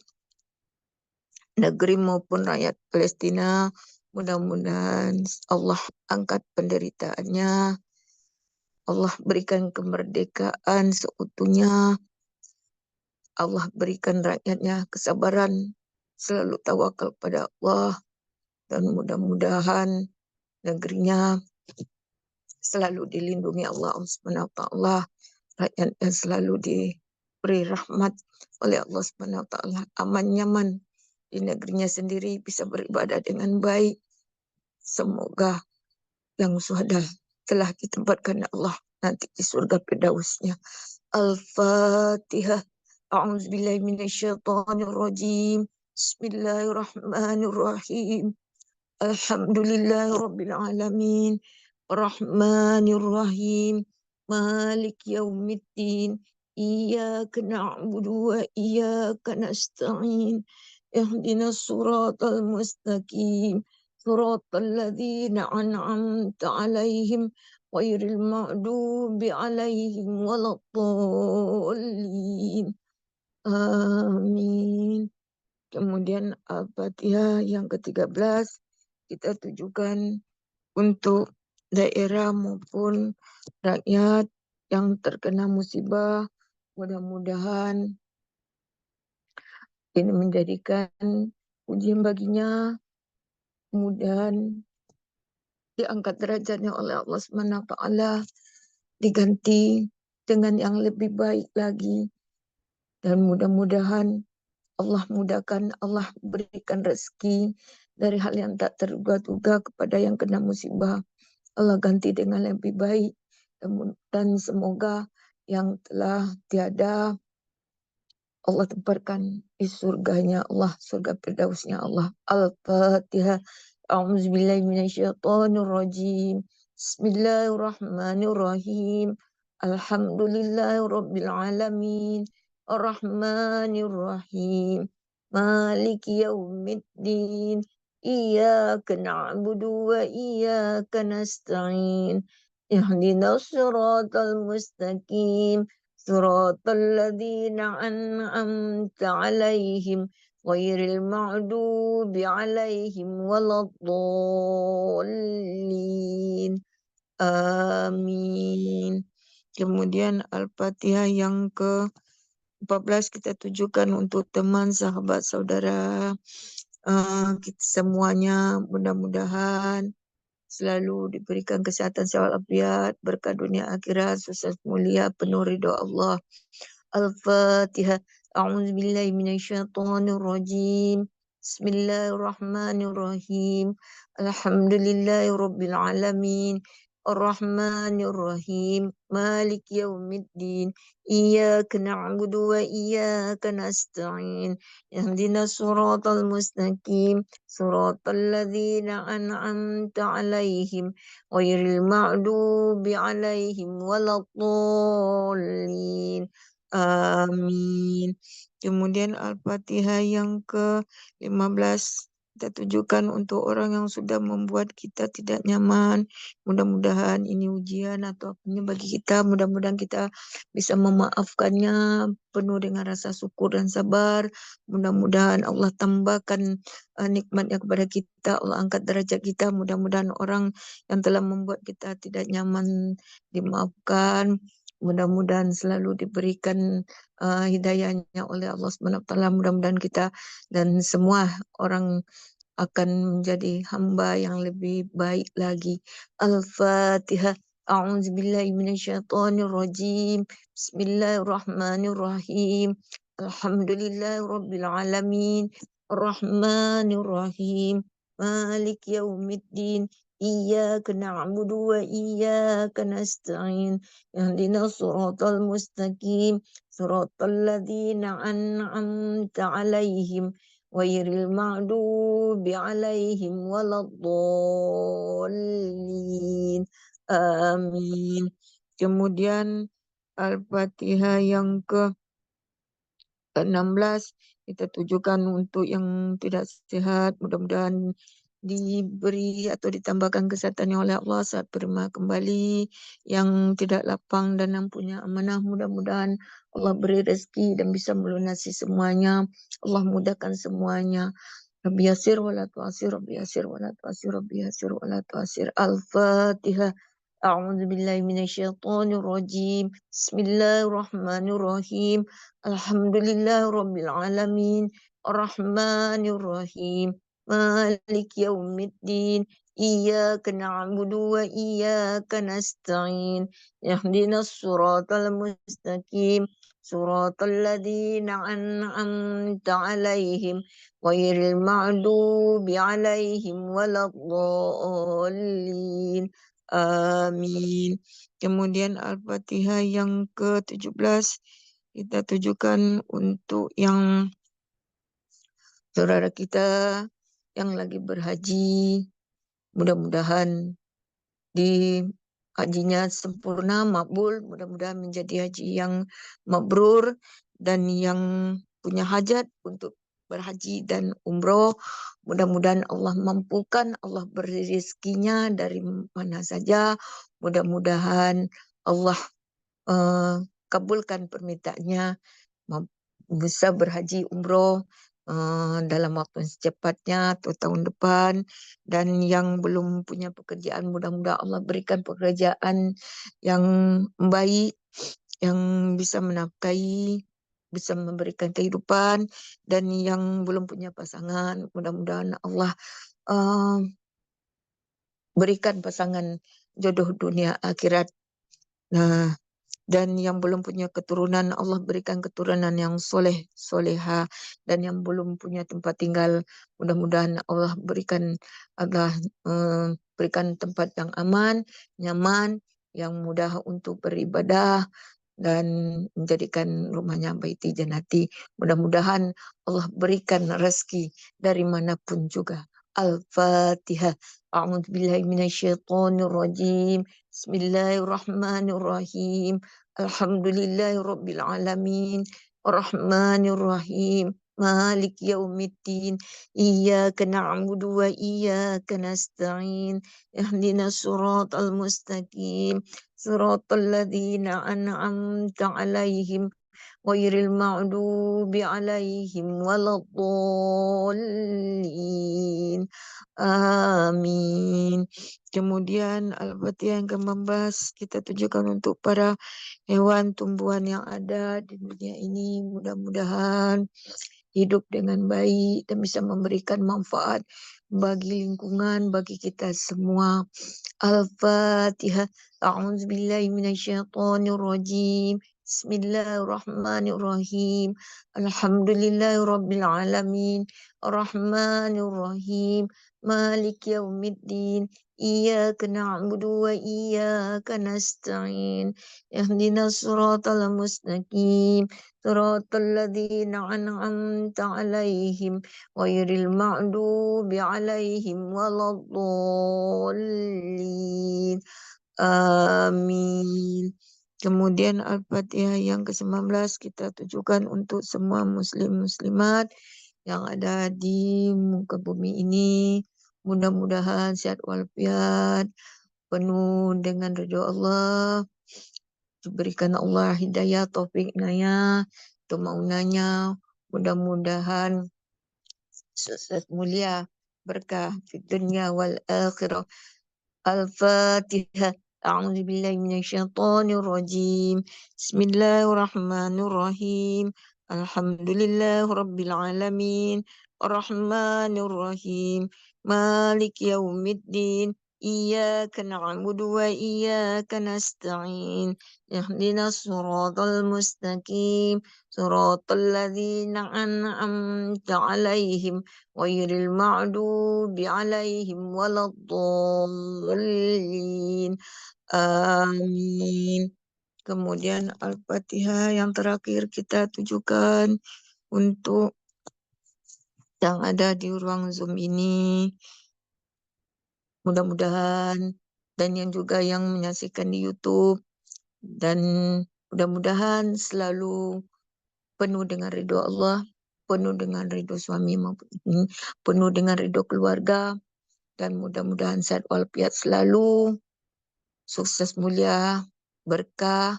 negeri maupun rakyat Palestina. Mudah-mudahan Allah angkat penderitaannya. Allah berikan kemerdekaan seutuhnya. Allah berikan rakyatnya kesabaran, selalu tawakal pada Allah. Dan mudah-mudahan negerinya selalu dilindungi Allah SWT. Rakyatnya selalu diberi rahmat oleh Allah SWT. Aman nyaman di negerinya sendiri, bisa beribadah dengan baik. Semoga yang sudah telah ditempatkan Allah nanti di surga Firdausnya. Al-Fatihah. A'udzubillahi minasyaitonirrajim. Bismillahirrahmanirrahim. Alhamdulillahirabbil alamin. Arrahmanirrahim. Maliki yaumiddin. Iyyaka na'budu wa iyyaka nasta'in. Ihdinas siratal mustaqim. Siratal ladzina an'amta 'alaihim ghairil maghdubi 'alaihim waladdallin. Amin. Kemudian Al-Fatihah yang ke-13 kita tujukan untuk daerah maupun rakyat yang terkena musibah. Mudah-mudahan ini menjadikan ujian baginya. Kemudian diangkat derajatnya oleh Allah SWT, diganti dengan yang lebih baik lagi. Dan mudah-mudahan Allah mudahkan, Allah berikan rezeki dari hal yang tak terduga-duga kepada yang kena musibah. Allah ganti dengan lebih baik. Dan semoga yang telah tiada Allah tempatkan di surganya Allah, surga Firdausnya Allah. Al-Fatihah. A'udzubillahi minasyaitonirrajim. Bismillahirrahmanirrahim. Alhamdulillahirabbil alamin. Arrahmanirrahim. Maliki yaumiddin. Iyyaka na'budu wa iyyaka nasta'in. Ihdinas siratal mustaqim. صراط الذين أنعمت عليهم غير المغضوب عليهم ولا الضالين. Amin. Kemudian Al-Fatihah yang ke-14 kita tujukan untuk teman, sahabat, saudara kita semuanya. Mudah-mudahan selalu diberikan kesehatan, sehat walafiat, berkah dunia akhirat, sukses mulia, penuh ridho Allah. Al-Fatihah. A'udzu billahi minasyaitonir rajim. Bismillahirrahmanirrahim. Alhamdulillahirabbil alamin. Ar-Rahmanir Rahim. Maliki yaumiddin. Iyyaka na'budu wa iyyaka nasta'in. Ihdinas siratal mustaqim. Siratal ladzina an'amta 'alaihim ghairil maghdubi 'alaihim waladdallin. Amin. Kemudian Al-Fatihah yang ke-15 kita tujukan untuk orang yang sudah membuat kita tidak nyaman. Mudah-mudahan ini ujian atau apanya bagi kita. Mudah-mudahan kita bisa memaafkannya penuh dengan rasa syukur dan sabar. Mudah-mudahan Allah tambahkan nikmatnya kepada kita. Allah angkat derajat kita. Mudah-mudahan orang yang telah membuat kita tidak nyaman dimaafkan. Mudah-mudahan selalu diberikan hidayahnya oleh Allah SWT. Mudah-mudahan kita dan semua orang akan menjadi hamba yang lebih baik lagi. Al-Fatihah. A'udzubillahi minasyaitonirrajim. Bismillahirrahmanirrahim. Alhamdulillahirabbil alamin. Arrahmanirrahim. Maliki yaumiddin. Iyyaka na'budu wa iyyaka nasta'in. Ihdinas siratal mustaqim. Siratal ladzina an'amta 'alaihim ghairil maghdubi alaihim waladdallin. Amin. Kemudian Al-Fatihah yang ke-16 kita tujukan untuk yang tidak sehat. Mudah-mudahan diberi atau ditambahkan kesehatannya oleh Allah saat berjemaah kembali. Yang tidak lapang dan yang punya amanah, mudah-mudahan Allah beri rezeki dan bisa melunasi semuanya. Allah mudahkan semuanya. Rabbi yasir wa la tu'asir, Rabbi yasir wa la tu'asir, Rabbi yasir wa la tu'asir. Al-Fatihah. A'udzu billahi minasyaitonir rajim. Bismillahirrahmanirrahim. Alhamdulillahirabbil alamin. Arrahmanir Rahim. Maliki yaumiddin. Iyyaka na'budu wa iyyaka nasta'in. Ihdinas siratal mustaqim. Siratal ladzina an'amta 'alaihim ghairil maghdubi 'alaihim waladdallin. Amin. Kemudian Al-Fatihah yang ke-17 kita tujukan untuk yang saudara kita yang lagi berhaji. Mudah-mudahan di hajinya sempurna, makbul. Mudah-mudahan menjadi haji yang mabrur dan yang punya hajat untuk berhaji dan umroh. Mudah-mudahan Allah mampukan, Allah beri rezekinya dari mana saja. Mudah-mudahan Allah kabulkan permintaannya, bisa berhaji umroh dalam waktu secepatnya atau tahun depan. Dan yang belum punya pekerjaan, mudah-mudahan Allah berikan pekerjaan yang baik, yang bisa menafkahi, bisa memberikan kehidupan. Dan yang belum punya pasangan, mudah-mudahan Allah berikan pasangan jodoh dunia akhirat. Nah, dan yang belum punya keturunan, Allah berikan keturunan yang soleh, soleha. Dan yang belum punya tempat tinggal, mudah-mudahan Allah berikan tempat yang aman, nyaman, yang mudah untuk beribadah dan menjadikan rumahnya baiti jannati. Mudah-mudahan Allah berikan rezeki dari manapun juga. Al-Fatihah. A'udzu billahi minasyaitonir rajim. Bismillahirrahmanirrahim. Alhamdulillahirabbil alamin. Arrahmanir Rahim. مالك يوم الدين إياك نعبد وإياك نستعين اهدنا الصراط المستقيم صراط الذين أنعمت عليهم غير المغضوب عليهم ولا الضالين amin. Kemudian Al-Fatihah yang ke-15 kita tujukan untuk para hewan tumbuhan yang ada di dunia ini, mudah-mudahan hidup dengan baik dan bisa memberikan manfaat bagi lingkungan, bagi kita semua. Al-Fatihah. A'udzubillahi minasyaitonirrajim. Bismillahirrahmanirrahim. Alhamdulillahirabbil alamin. Arrahmanirrahim. Malik yaumiddin. Iyyaka na'budu wa iyyaka nasta'in. Ihdinas siratal mustaqim. Siratal ladzina an'amta 'alaihim ghairil maghdubi 'alaihim waladdallin. Amin. Kemudian Al-Fatihah yang ke-19 kita tujukan untuk semua muslim-muslimat yang ada di muka bumi ini. Mudah-mudahan sehat walafiat, penuh dengan ridho Allah, diberikan Allah hidayah, taufik, inayah, kemauannya. Mudah-mudahan sukses mulia, berkah di dunia wal akhirah. Al-Fatihah. A'udzu billahi minasyaitonir rajim. Bismillahirrahmanirrahim. Alhamdulillahirabbil alamin. Arrahmanir rahim. Maliki yaumiddin. Iyyaka na'budu wa iyyaka nasta'in. Ihdinas siratal mustaqim. Siratal ladzina an'amta 'alaihim ghairil maghdubi 'alaihim waladdallin. Amin. Kemudian Al-Fatihah yang terakhir kita tujukan untuk yang ada di ruang Zoom ini. Mudah-mudahan dan yang juga yang menyaksikan di YouTube, dan mudah-mudahan selalu penuh dengan ridho Allah, penuh dengan ridho suami maupun penuh dengan ridho keluarga, dan mudah-mudahan sehat walafiat selalu, sukses mulia, berkah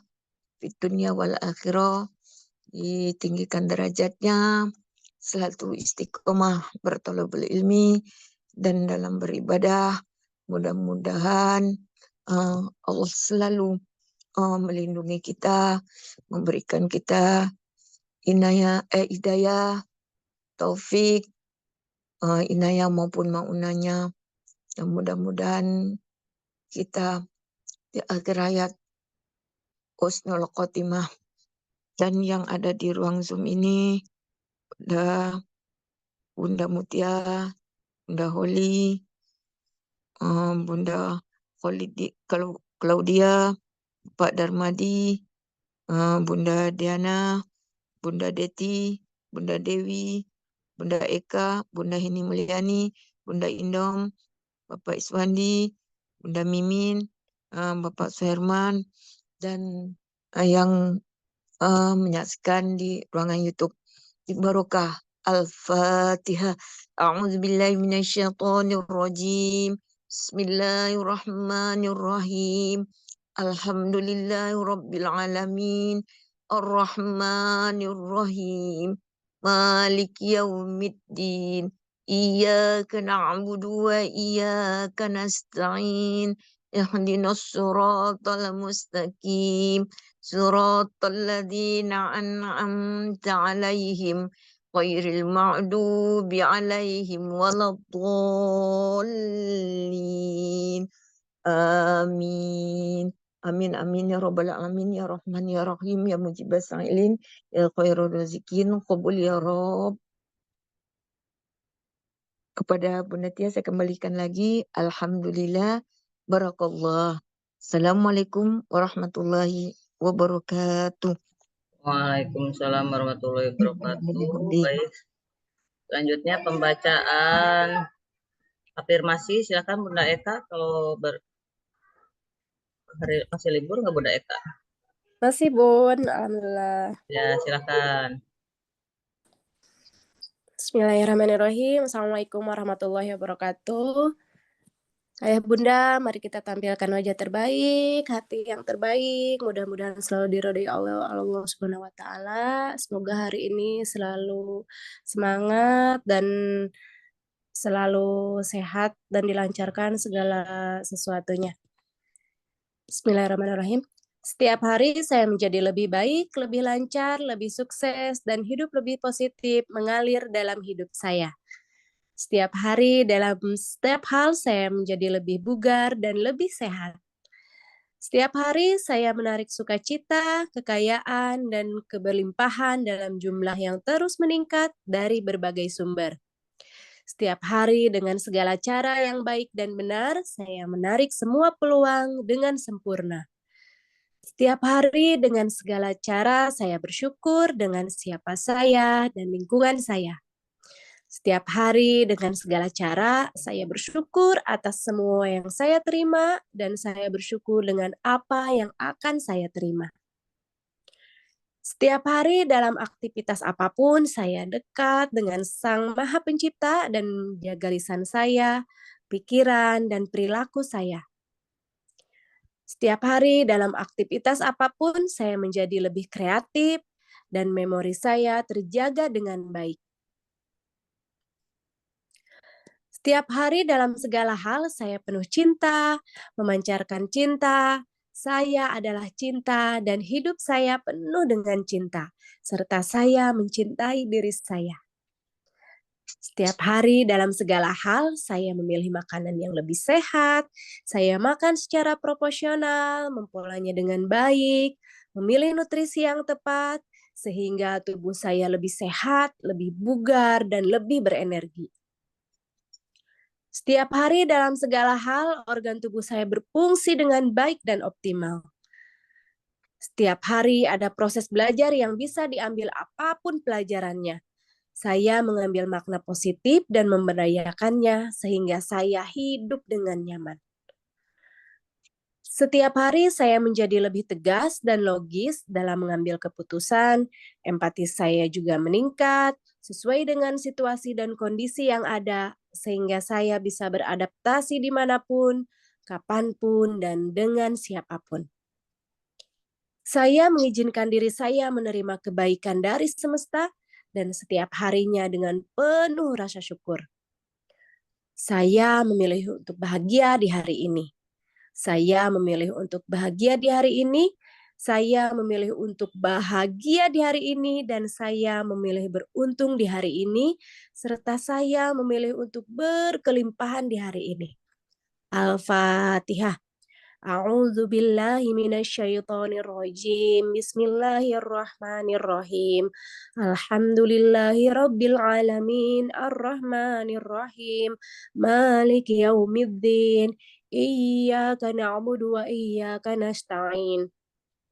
di dunia wal akhirah, ditinggikan derajatnya, selalu istiqomah berthalabul ilmi dan dalam beribadah. Mudah-mudahan Allah selalu melindungi kita, memberikan kita hidayah, taufik, inayah maupun maunanya. Dan mudah-mudahan kita di akhir hayat husnul khotimah. Dan yang ada di ruang Zoom ini, Bunda Mutia, Bunda Holly, Bunda Claudia, Pak Darmadi, Bunda Diana, Bunda Deti, Bunda Dewi, Bunda Eka, Bunda Hini Mulyani, Bunda Indom, Bapak Iswandi, Bunda Mimin, Bapak Suherman, dan yang menyaksikan di ruangan YouTube. Barokah Al-Fatihah. A'udzubillahi minasyaitonirrajim. Bismillahirrahmanirrahim. Alhamdulillahirabbil alamin. Arrahmanirrahim. Maliki yaumiddin. Iyyaka na'budu wa iyyaka nasta'in. Ihdinas siratal mustaqim. Siratal ladzina an'amta 'alaihim ghairil maghdubi 'alaihim waladdallin. Amin. Amin amin ya rabbal alamin ya rahman ya rahim ya mujibas sa'ilin ya khairur razikin qabul ya Rabb. Kepada Bunda Tia saya kembalikan lagi. Alhamdulillah, barakallah. Assalamualaikum warahmatullahi wabarakatuh. Waalaikumsalam warahmatullahi wabarakatuh. Baik, selanjutnya pembacaan afirmasi. Silakan Bunda Eka, kalau masih libur nggak Bunda Eka? Masih Bun, alhamdulillah. Ya, silakan. Bismillahirrahmanirrahim. Assalamualaikum warahmatullahi wabarakatuh. Ayah bunda, mari kita tampilkan wajah terbaik, hati yang terbaik. Mudah-mudahan selalu diridhoi Allah Subhanahu wa taala. Semoga hari ini selalu semangat dan selalu sehat dan dilancarkan segala sesuatunya. Bismillahirrahmanirrahim. Setiap hari saya menjadi lebih baik, lebih lancar, lebih sukses, dan hidup lebih positif mengalir dalam hidup saya. Setiap hari dalam setiap hal saya menjadi lebih bugar dan lebih sehat. Setiap hari saya menarik sukacita, kekayaan, dan keberlimpahan dalam jumlah yang terus meningkat dari berbagai sumber. Setiap hari dengan segala cara yang baik dan benar, saya menarik semua peluang dengan sempurna. Setiap hari dengan segala cara saya bersyukur dengan siapa saya dan lingkungan saya. Setiap hari dengan segala cara saya bersyukur atas semua yang saya terima dan saya bersyukur dengan apa yang akan saya terima. Setiap hari dalam aktivitas apapun saya dekat dengan Sang Maha Pencipta dan menjaga lisan saya, pikiran, dan perilaku saya. Setiap hari dalam aktivitas apapun saya menjadi lebih kreatif dan memori saya terjaga dengan baik. Setiap hari dalam segala hal saya penuh cinta, memancarkan cinta. Saya adalah cinta dan hidup saya penuh dengan cinta, serta saya mencintai diri saya. Setiap hari dalam segala hal saya memilih makanan yang lebih sehat, saya makan secara proporsional, mempolanya dengan baik, memilih nutrisi yang tepat, sehingga tubuh saya lebih sehat, lebih bugar, dan lebih berenergi. Setiap hari dalam segala hal, organ tubuh saya berfungsi dengan baik dan optimal. Setiap hari ada proses belajar yang bisa diambil apapun pelajarannya. Saya mengambil makna positif dan memberdayakannya sehingga saya hidup dengan nyaman. Setiap hari saya menjadi lebih tegas dan logis dalam mengambil keputusan. Empati saya juga meningkat sesuai dengan situasi dan kondisi yang ada, sehingga saya bisa beradaptasi dimanapun, kapanpun, dan dengan siapapun. Saya mengizinkan diri saya menerima kebaikan dari semesta dan setiap harinya dengan penuh rasa syukur. Saya memilih untuk bahagia di hari ini. Saya memilih untuk bahagia di hari ini. Saya memilih untuk bahagia di hari ini dan saya memilih beruntung di hari ini serta saya memilih untuk berkelimpahan di hari ini. Al-Fatihah. A'udzu billahi minasyaitonir rajim. Bismillahirrahmanirrahim. Alhamdulillahi rabbil alamin. Arrahmanir rahim. Maliki yaumiddin. Iyyaka na'budu wa iyyaka nasta'in.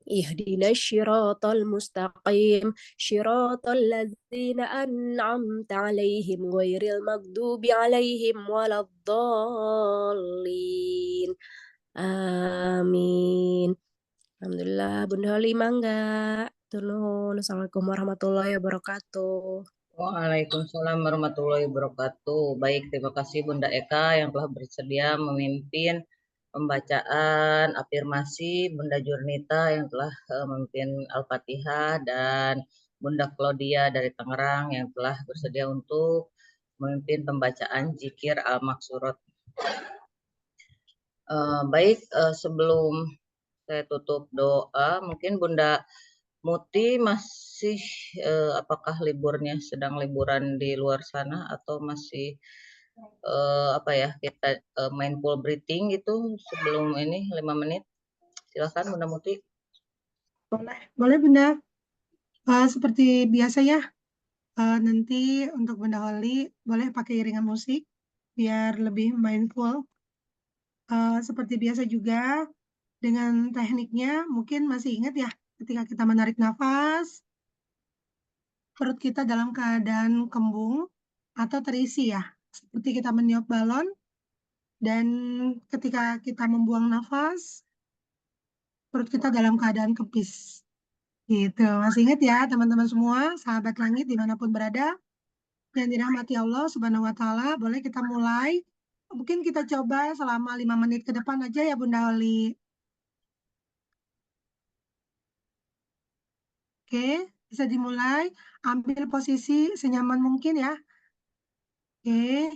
Ihdinas syiratal mustaqim. Syiratal ladzina an'amta 'alaihim ghairil maghdubi 'alaihim waladdallin. Amin. Alhamdulillah, Bunda Holi mangga. Turun. Assalamualaikum warahmatullahi wabarakatuh. Waalaikumsalam warahmatullahi wabarakatuh. Baik, terima kasih Bunda Eka yang telah bersedia memimpin pembacaan afirmasi, Bunda Jurnita yang telah memimpin Al-Fatihah, dan Bunda Claudia dari Tangerang yang telah bersedia untuk memimpin pembacaan Zikir Al-Maksurat. Baik, sebelum saya tutup doa, mungkin Bunda Muti masih apakah liburnya sedang liburan di luar sana atau masih kita mindful breathing gitu sebelum ini 5 menit. Silakan Bunda Muti. Boleh Bunda. Seperti biasa ya. Nanti untuk Bunda Holi boleh pakai iringan musik biar lebih mindful. Seperti biasa juga dengan tekniknya mungkin masih ingat ya ketika kita menarik nafas perut kita dalam keadaan kembung atau terisi ya, seperti kita meniup balon, dan ketika kita membuang nafas perut kita dalam keadaan kempis gitu. Masih ingat ya teman-teman semua, sahabat langit dimanapun berada? yang dirahmati Allah Subhanahu wa Ta'ala, boleh kita mulai. Mungkin kita coba selama 5 menit ke depan aja ya Bunda Oli. Oke, bisa dimulai. Ambil posisi senyaman mungkin ya. Oke.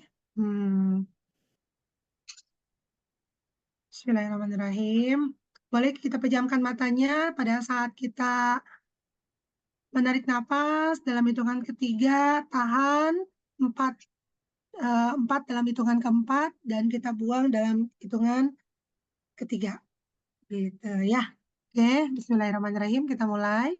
Bismillahirrahmanirrahim. Boleh kita pejamkan matanya pada saat kita menarik napas dalam hitungan ketiga, tahan 4 dalam hitungan keempat, dan kita buang dalam hitungan ketiga. Gitu ya. Oke, bismillahirrahmanirrahim. Kita mulai.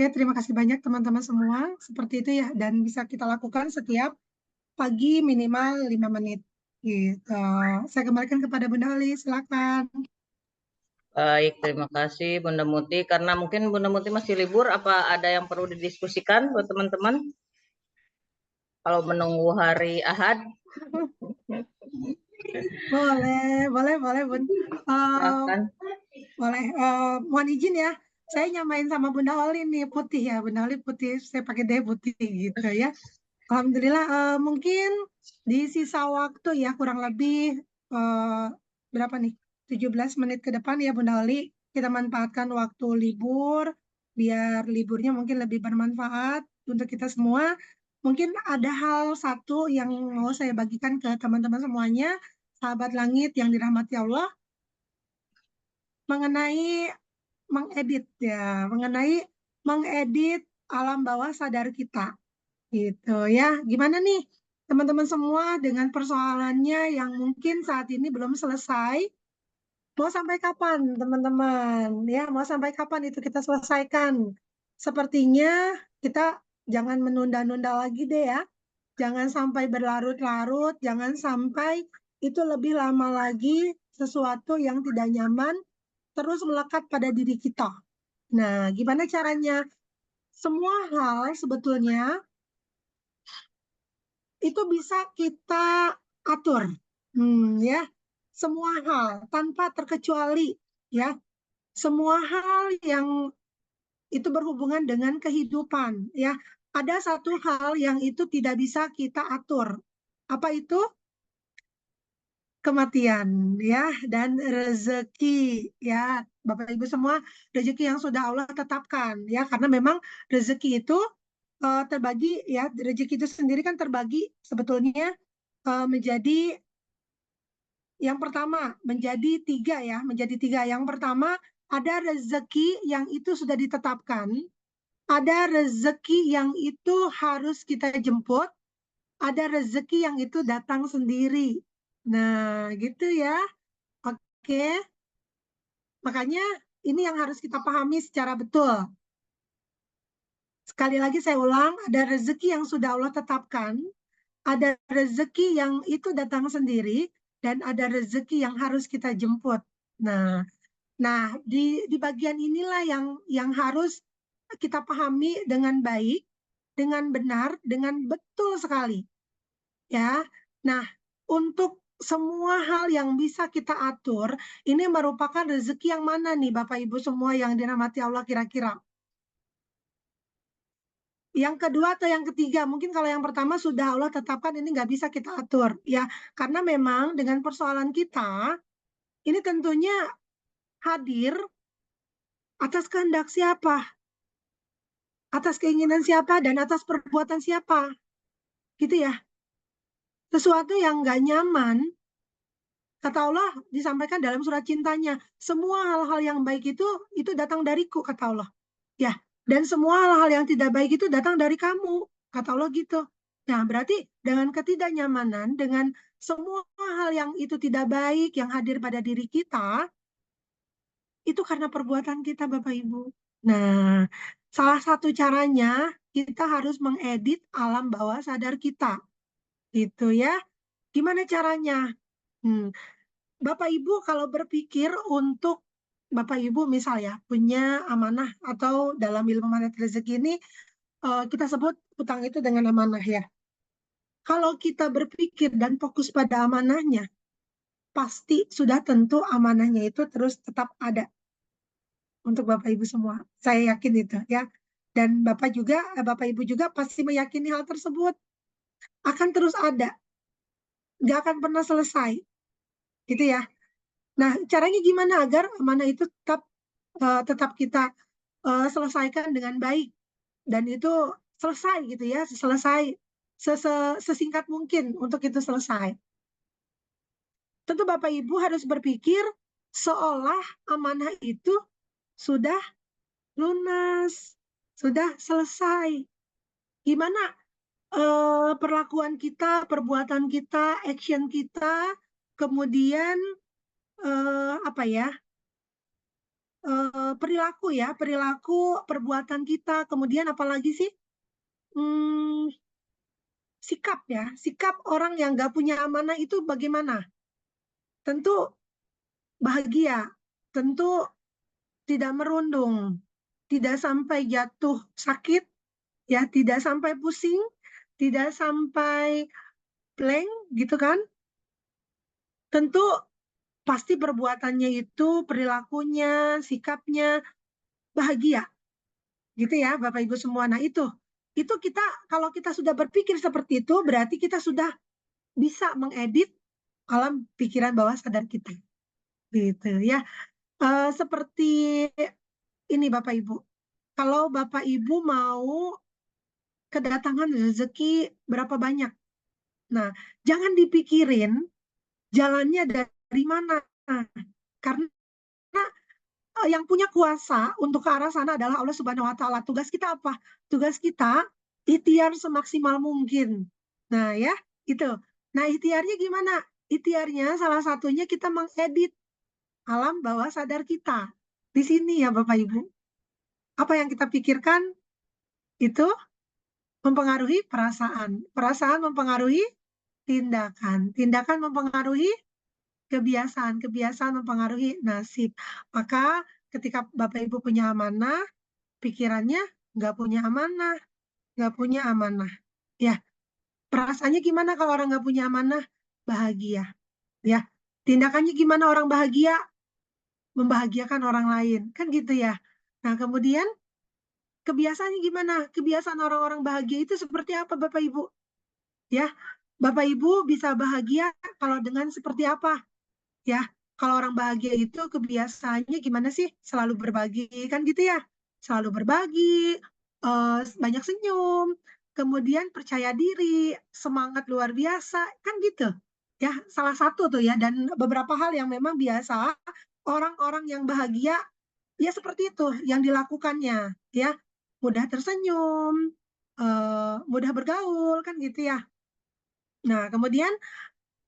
Ya, terima kasih banyak teman-teman semua. Seperti itu ya, dan bisa kita lakukan setiap pagi minimal 5 menit. Gitu. Saya kembalikan kepada Bunda Oli, silakan. Baik, terima kasih Bunda Muti. Karena mungkin Bunda Muti masih libur, apa ada yang perlu didiskusikan buat teman-teman? Kalau menunggu hari Ahad, Boleh, Bun. silakan. Boleh, mohon izin ya. Saya nyamain sama Bunda Oli nih, putih ya. Bunda Oli putih, saya pakai deh putih gitu ya. Alhamdulillah, mungkin di sisa waktu ya kurang lebih berapa nih? 17 menit ke depan ya Bunda Oli. Kita manfaatkan waktu libur, biar liburnya mungkin lebih bermanfaat untuk kita semua. Mungkin ada hal satu yang mau saya bagikan ke teman-teman semuanya, sahabat langit yang dirahmati Allah, mengenai mengedit alam bawah sadar kita gitu ya. Gimana nih teman-teman semua dengan persoalannya yang mungkin saat ini belum selesai? Mau sampai kapan teman-teman? Ya, mau sampai kapan itu kita selesaikan? Sepertinya kita jangan menunda-nunda lagi deh ya. Jangan sampai berlarut-larut, jangan sampai itu lebih lama lagi sesuatu yang tidak nyaman terus melekat pada diri kita. Nah, gimana caranya? Semua hal sebetulnya itu bisa kita atur. Ya, semua hal tanpa terkecuali ya. Semua hal yang itu berhubungan dengan kehidupan ya. Ada satu hal yang itu tidak bisa kita atur. Apa itu? Kematian ya dan rezeki ya. Bapak Ibu semua, rezeki yang sudah Allah tetapkan ya, karena memang rezeki itu terbagi ya, rezeki itu sendiri kan terbagi sebetulnya menjadi yang pertama menjadi tiga ya, menjadi tiga. Yang pertama ada rezeki yang itu sudah ditetapkan, ada rezeki yang itu harus kita jemput, ada rezeki yang itu datang sendiri. Nah, gitu ya. Oke, makanya ini yang harus kita pahami secara betul. Sekali lagi saya ulang, ada rezeki yang sudah Allah tetapkan, ada rezeki yang itu datang sendiri, dan ada rezeki yang harus kita jemput. Nah, di bagian inilah yang harus kita pahami dengan baik, dengan benar, dengan betul sekali. Ya. Nah, untuk semua hal yang bisa kita atur, ini merupakan rezeki yang mana nih Bapak Ibu semua yang dirahmati Allah kira-kira? Yang kedua atau yang ketiga, mungkin kalau yang pertama sudah Allah tetapkan, ini nggak bisa kita atur ya, karena memang dengan persoalan kita ini tentunya hadir atas kehendak siapa, atas keinginan siapa, dan atas perbuatan siapa, gitu ya. Sesuatu yang nggak nyaman, kata Allah disampaikan dalam surat cintanya, semua hal-hal yang baik itu datang dariku, kata Allah. Ya, dan semua hal-hal yang tidak baik itu datang dari kamu, kata Allah gitu. Nah, berarti dengan ketidaknyamanan, dengan semua hal yang itu tidak baik yang hadir pada diri kita, itu karena perbuatan kita, Bapak Ibu. Nah, salah satu caranya kita harus mengedit alam bawah sadar kita. Gitu ya. Gimana caranya? Bapak Ibu kalau berpikir untuk Bapak Ibu misal ya punya amanah, atau dalam ilmu manat rezeki ini kita sebut utang itu dengan amanah ya. Kalau kita berpikir dan fokus pada amanahnya, pasti sudah tentu amanahnya itu terus tetap ada untuk Bapak Ibu semua. Saya yakin itu ya. Dan Bapak Ibu juga pasti meyakini hal tersebut akan terus ada, nggak akan pernah selesai, gitu ya. Nah, caranya gimana agar amanah itu tetap kita selesaikan dengan baik, dan itu selesai gitu ya, selesai sesingkat mungkin untuk itu selesai. Tentu Bapak Ibu harus berpikir seolah amanah itu sudah lunas, sudah selesai. Gimana perlakuan kita, perbuatan kita, action kita, kemudian apa ya, perilaku ya, perilaku, perbuatan kita, kemudian apalagi sih? Sikap ya, sikap orang yang nggak punya amanah itu bagaimana? Tentu bahagia, tentu tidak merundung, tidak sampai jatuh sakit, ya, tidak sampai pusing, tidak sampai blank gitu kan? Tentu pasti perbuatannya itu, perilakunya, sikapnya bahagia, gitu ya, Bapak Ibu semua. Nah itu kita kalau kita sudah berpikir seperti itu, berarti kita sudah bisa mengedit alam pikiran bawah sadar kita, gitu ya. Seperti ini Bapak Ibu, kalau Bapak Ibu mau kedatangan rezeki berapa banyak, nah jangan dipikirin jalannya dari mana, karena yang punya kuasa untuk ke arah sana adalah Allah Subhanahu Wa Taala. Tugas kita apa? Tugas kita ikhtiar semaksimal mungkin. Nah ya itu. Nah ikhtiarnya gimana? Ikhtiarnya salah satunya kita mengedit alam bawah sadar kita. Di sini ya Bapak Ibu. Apa yang kita pikirkan itu mempengaruhi perasaan. Perasaan mempengaruhi tindakan. Tindakan mempengaruhi kebiasaan. Kebiasaan mempengaruhi nasib. Maka ketika Bapak Ibu punya amanah, pikirannya nggak punya amanah. Nggak punya amanah. Ya, perasaannya gimana kalau orang nggak punya amanah? Bahagia. Ya, tindakannya gimana orang bahagia? Membahagiakan orang lain. Kan gitu ya. Nah, kemudian kebiasaannya gimana? Kebiasaan orang-orang bahagia itu seperti apa Bapak Ibu? Ya, Bapak Ibu bisa bahagia kalau dengan seperti apa? Ya, kalau orang bahagia itu kebiasaannya gimana sih? Selalu berbagi, kan gitu ya? Selalu berbagi, banyak senyum, kemudian percaya diri, semangat luar biasa, kan gitu. Ya, salah satu tuh ya, dan beberapa hal yang memang biasa orang-orang yang bahagia ya seperti itu yang dilakukannya, ya. Mudah tersenyum, mudah bergaul, kan gitu ya. Nah, kemudian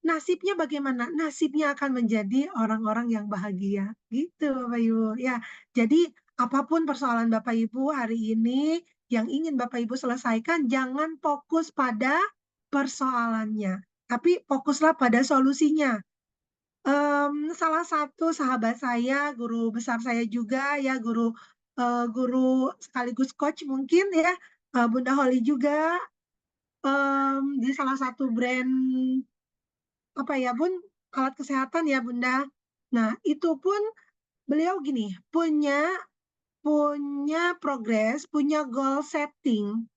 nasibnya bagaimana? Nasibnya akan menjadi orang-orang yang bahagia. Gitu, Bapak Ibu. Ya, jadi apapun persoalan Bapak Ibu hari ini yang ingin Bapak Ibu selesaikan, jangan fokus pada persoalannya, tapi fokuslah pada solusinya. Salah satu sahabat saya, guru besar saya juga, ya guru sekaligus coach mungkin ya, Bunda Holly juga di salah satu brand apa ya Bun, alat kesehatan ya Bunda. Nah, itu pun beliau gini, punya progres, punya goal setting,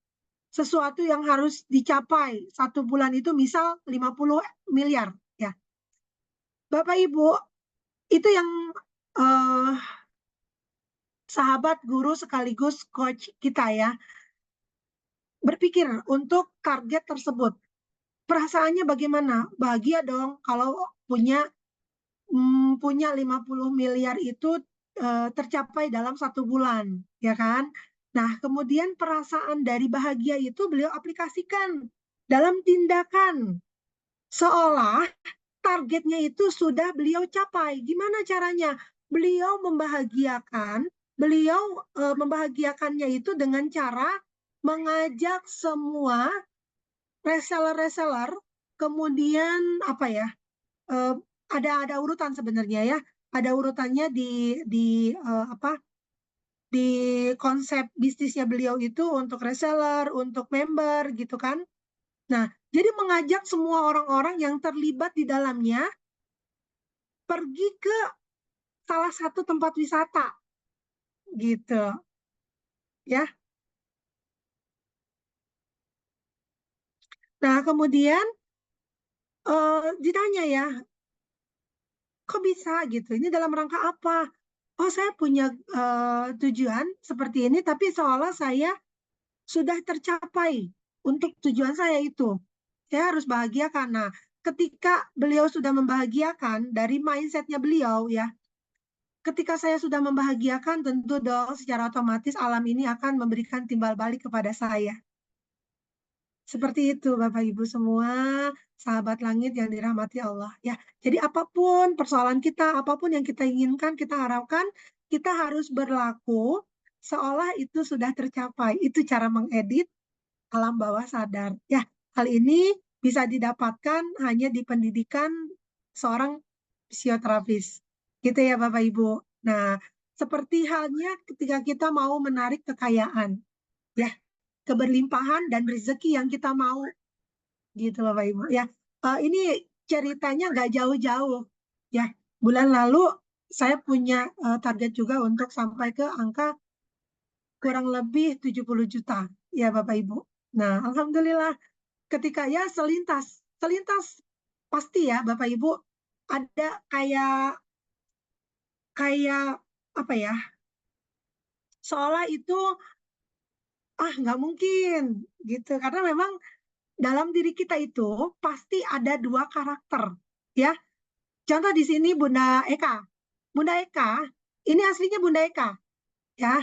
sesuatu yang harus dicapai satu bulan itu misal 50 miliar ya. Bapak Ibu, itu yang eh, sahabat guru sekaligus coach kita ya, berpikir untuk target tersebut. Perasaannya bagaimana? Bahagia dong kalau punya 50 miliar itu tercapai dalam satu bulan, ya kan? Nah, kemudian perasaan dari bahagia itu beliau aplikasikan dalam tindakan, seolah targetnya itu sudah beliau capai. Gimana caranya? Beliau membahagiakannya itu dengan cara mengajak semua reseller-reseller, kemudian apa ya? Ada urutan sebenarnya ya, ada urutannya di konsep bisnisnya beliau itu untuk reseller, untuk member gitu kan. Nah, jadi mengajak semua orang-orang yang terlibat di dalamnya pergi ke salah satu tempat wisata gitu ya. Nah, kemudian ditanya ya, kok bisa gitu? Ini dalam rangka apa? Oh, saya punya tujuan seperti ini, tapi seolah saya sudah tercapai untuk tujuan saya itu. Saya harus bahagia karena ketika beliau sudah membahagiakan dari mindsetnya beliau ya, ketika saya sudah membahagiakan tentu dong secara otomatis alam ini akan memberikan timbal balik kepada saya. Seperti itu Bapak Ibu semua, sahabat langit yang dirahmati Allah ya. Jadi apapun persoalan kita, apapun yang kita inginkan, kita harapkan, kita harus berlaku seolah itu sudah tercapai. Itu cara mengedit alam bawah sadar. Ya, hal ini bisa didapatkan hanya di pendidikan seorang fisioterapis. Gitu ya Bapak Ibu. Nah, seperti halnya ketika kita mau menarik kekayaan, ya, keberlimpahan dan rezeki yang kita mau, gitu Bapak Ibu. Ya, ini ceritanya nggak jauh-jauh. Ya, bulan lalu saya punya target juga untuk sampai ke angka kurang lebih 70 juta, ya Bapak Ibu. Nah, alhamdulillah ketika ya selintas pasti ya Bapak Ibu ada kayak kayak apa ya? Seolah itu nggak mungkin gitu karena memang dalam diri kita itu pasti ada dua karakter ya. Contoh di sini Bunda Eka. Bunda Eka ini aslinya Bunda Eka ya.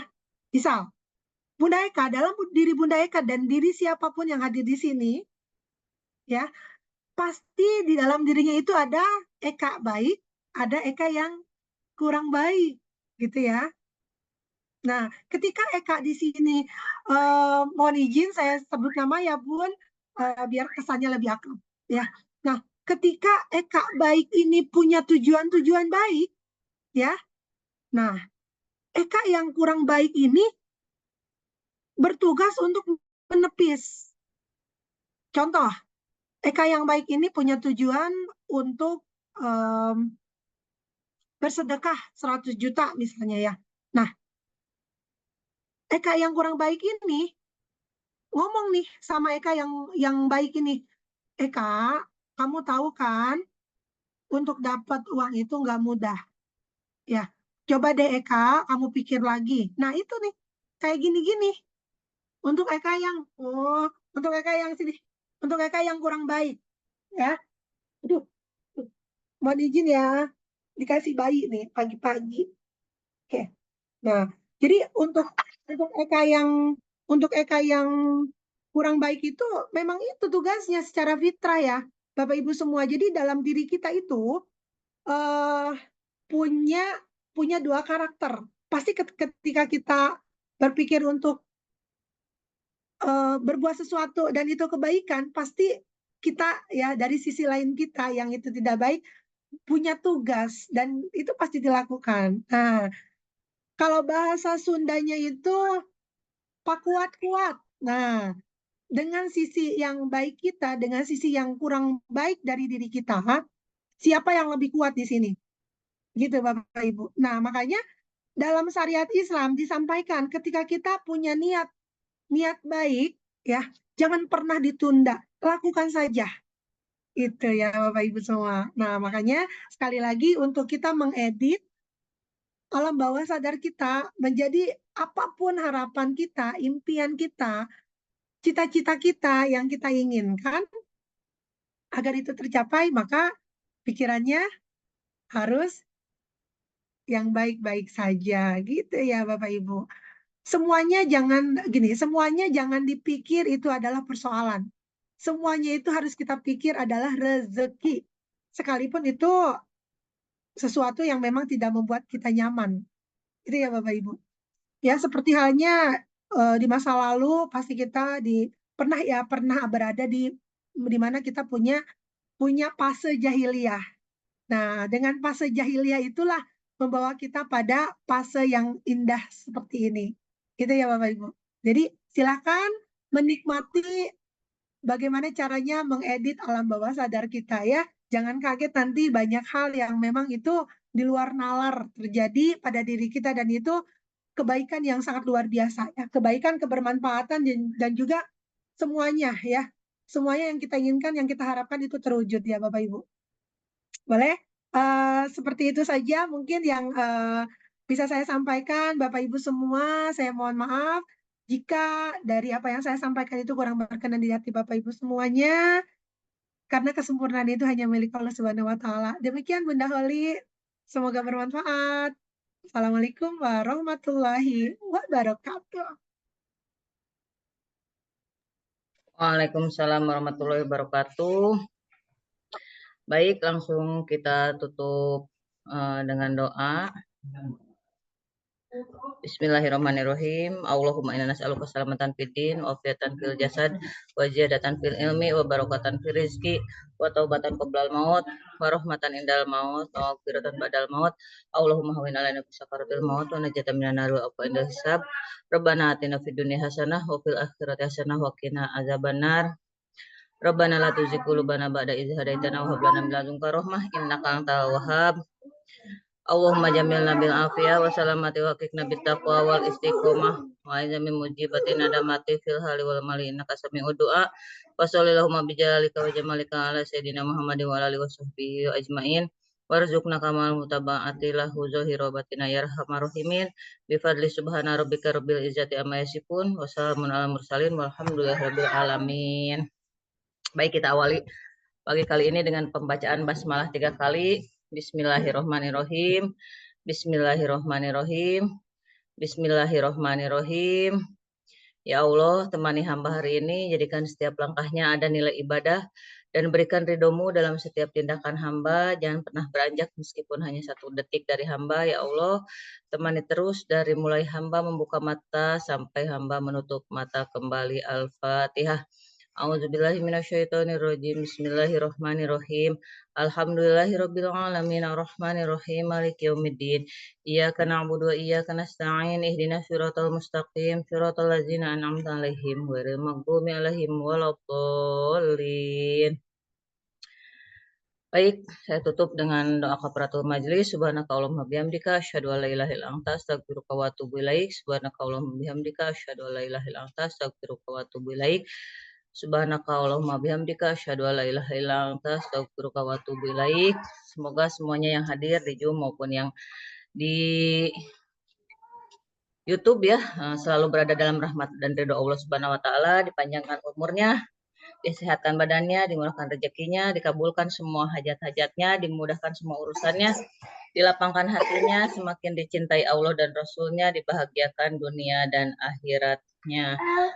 Misal Bunda Eka dalam diri Bunda Eka dan diri siapapun yang hadir di sini ya pasti di dalam dirinya itu ada Eka baik, ada Eka yang kurang baik gitu ya. Nah, ketika Eka di sini mohon izin saya sebut nama ya Bun, biar kesannya lebih akrab ya. Nah, ketika Eka baik ini punya tujuan-tujuan baik ya. Nah, Eka yang kurang baik ini bertugas untuk menepis. Contoh, Eka yang baik ini punya tujuan untuk bersedekah 100 juta misalnya ya. Nah, Eka yang kurang baik ini ngomong nih sama Eka yang baik ini, Eka, kamu tahu kan, untuk dapat uang itu nggak mudah. Ya, coba deh Eka, kamu pikir lagi. Nah itu nih, kayak gini-gini. Untuk Eka untuk Eka yang sini, untuk Eka yang kurang baik, ya. Aduh, mohon izin ya, dikasih bayi nih pagi-pagi. Oke. Nah, jadi untuk Eka yang kurang baik itu memang itu tugasnya secara fitrah ya, Bapak Ibu semua. Jadi dalam diri kita itu eh, punya punya dua karakter. Pasti ketika kita berpikir untuk berbuat sesuatu dan itu kebaikan, pasti kita ya dari sisi lain kita yang itu tidak baik punya tugas dan itu pasti dilakukan. Nah, kalau bahasa Sundanya itu pak kuat-kuat. Nah, dengan sisi yang baik kita, dengan sisi yang kurang baik dari diri kita, siapa yang lebih kuat di sini? Gitu Bapak Ibu. Nah, makanya dalam syariat Islam disampaikan ketika kita punya niat baik, ya, jangan pernah ditunda, lakukan saja. Itu ya Bapak Ibu semua. Nah, makanya sekali lagi untuk kita mengedit alam bawah sadar kita menjadi apapun harapan kita, impian kita, cita-cita kita yang kita inginkan, agar itu tercapai, maka pikirannya harus yang baik-baik saja, gitu ya Bapak Ibu. Semuanya jangan dipikir itu adalah persoalan. Semuanya itu harus kita pikir adalah rezeki. Sekalipun itu sesuatu yang memang tidak membuat kita nyaman. Itu ya Bapak Ibu. Ya seperti halnya di masa lalu pasti kita pernah berada di mana kita punya fase jahiliyah. Nah, dengan fase jahiliyah itulah membawa kita pada fase yang indah seperti ini. Gitu ya Bapak Ibu. Jadi silakan menikmati bagaimana caranya mengedit alam bawah sadar kita ya. Jangan kaget nanti banyak hal yang memang itu di luar nalar terjadi pada diri kita dan itu kebaikan yang sangat luar biasa ya. Kebaikan, kebermanfaatan dan juga semuanya ya. Semuanya yang kita inginkan, yang kita harapkan itu terwujud ya Bapak Ibu. Boleh? Seperti itu saja mungkin yang bisa saya sampaikan Bapak Ibu semua. Saya mohon maaf jika dari apa yang saya sampaikan itu kurang berkenan di hati Bapak Ibu semuanya. Karena kesempurnaan itu hanya milik Allah Subhanahu wa taala. Demikian Bunda Holi, semoga bermanfaat. Assalamualaikum warahmatullahi wabarakatuh. Waalaikumsalam warahmatullahi wabarakatuh. Baik, langsung kita tutup dengan doa. Bismillahirrahmanirrahim. Allahumma inna nas'aluka salamatan fid din, wa afiatan fil jasad, wa ziyadatan fil ilmi, wa barakatan fil rizqi, wa taubatan qoblal maut, wa rahmatan indal maut, wa maghfiratan ba'dal maut. Allahumma hawwin 'alaina sakaratil maut wa najatan minan nar wa afa indal hisab. Rabbana atina fid dunya hasanah wa fil akhirati hasanah wa qina azabannar. Rabbana la tuzigh qulubana ba'da idh hadaitana wa hab lana min ladunka rahmah innaka antal wahhab. Allahumma jamilna bil afiyah wa salamati wa qikna bit taqwa wal istiqomah wa izami mujibati nadamati fil hali wal mali innaka sami'ud du'a wa sallallahu bi jalalika wa jamalika ala sayyidina Muhammadin wa alihi washabbihi ajmain warzuqna kamal mutaba'ati lahu zahira batina ya arhamar rahimin bi fadli subhana rabbika rabbil izzati amma yasifun wa salamun alal mursalin walhamdulillahirabbil alamin. Baik, kita awali pagi kali ini dengan pembacaan basmalah 3 kali. Bismillahirrohmanirrohim. Bismillahirrohmanirrohim. Bismillahirrohmanirrohim. Ya Allah, temani hamba hari ini, jadikan setiap langkahnya ada nilai ibadah, dan berikan ridho-Mu dalam setiap tindakan hamba, jangan pernah beranjak meskipun hanya 1 detik dari hamba. Ya Allah, temani terus dari mulai hamba membuka mata sampai hamba menutup mata kembali. Al-Fatihah. A'udzubillahi minasyaitonirrajim. Bismillahirrahmanirrahim. Alhamdulillahirabbil alamin arrahmanirrahim maliki yaumiddin. Iyyaka na'budu wa iyyaka nasta'in. Ihdinas siratal mustaqim, siratal ladzina an'amta 'alaihim ghairil maghdubi 'alaihim waladdallin. Baik, saya tutup dengan doa kafaratul majelis. Subhanaka Allahumma bihamdika asyhadu an la ilaha illa anta astaghfiruka wa atubu ilaik. Subhanaka Allahumma bihamdika asyhadu an la ilaha illa anta astaghfiruka wa atubu ilaik. Subhanaka Allahumma bihamdika asyhadu an la ilaha illa anta astaghfiruka wa atubu ilaik. Semoga semuanya yang hadir di Zoom maupun yang di YouTube ya selalu berada dalam rahmat dan ridho Allah Subhanahu wa taala, dipanjangkan umurnya, disehatkan badannya, dimurahkan rezekinya, dikabulkan semua hajat-hajatnya, dimudahkan semua urusannya, dilapangkan hatinya, semakin dicintai Allah dan Rasulnya, dibahagiakan dunia dan akhiratnya.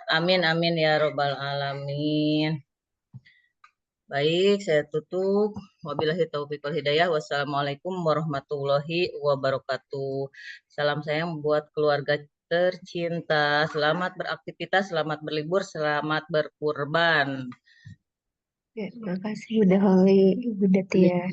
Amin amin ya robbal alamin. Baik, saya tutup. Wabillahi taufiq wal hidayah. Wassalamualaikum warahmatullahi wabarakatuh. Salam sayang buat keluarga tercinta. Selamat beraktivitas, selamat berlibur, selamat berkurban. Ya, terima kasih udah Holly, udah Tia.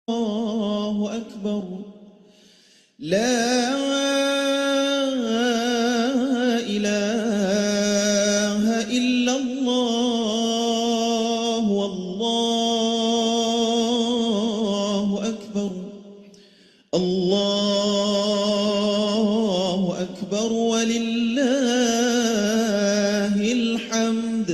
الله أكبر لا إله إلا الله والله أكبر الله أكبر ولله الحمد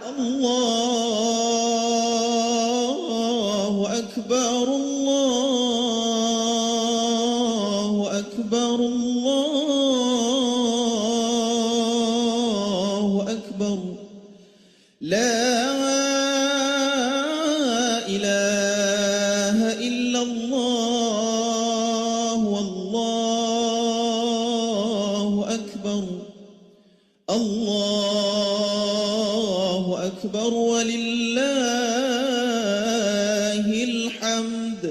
الله أكبر الله أكبر الله أكبر لا إله إلا الله والله أكبر الله أكبر ولله الحمد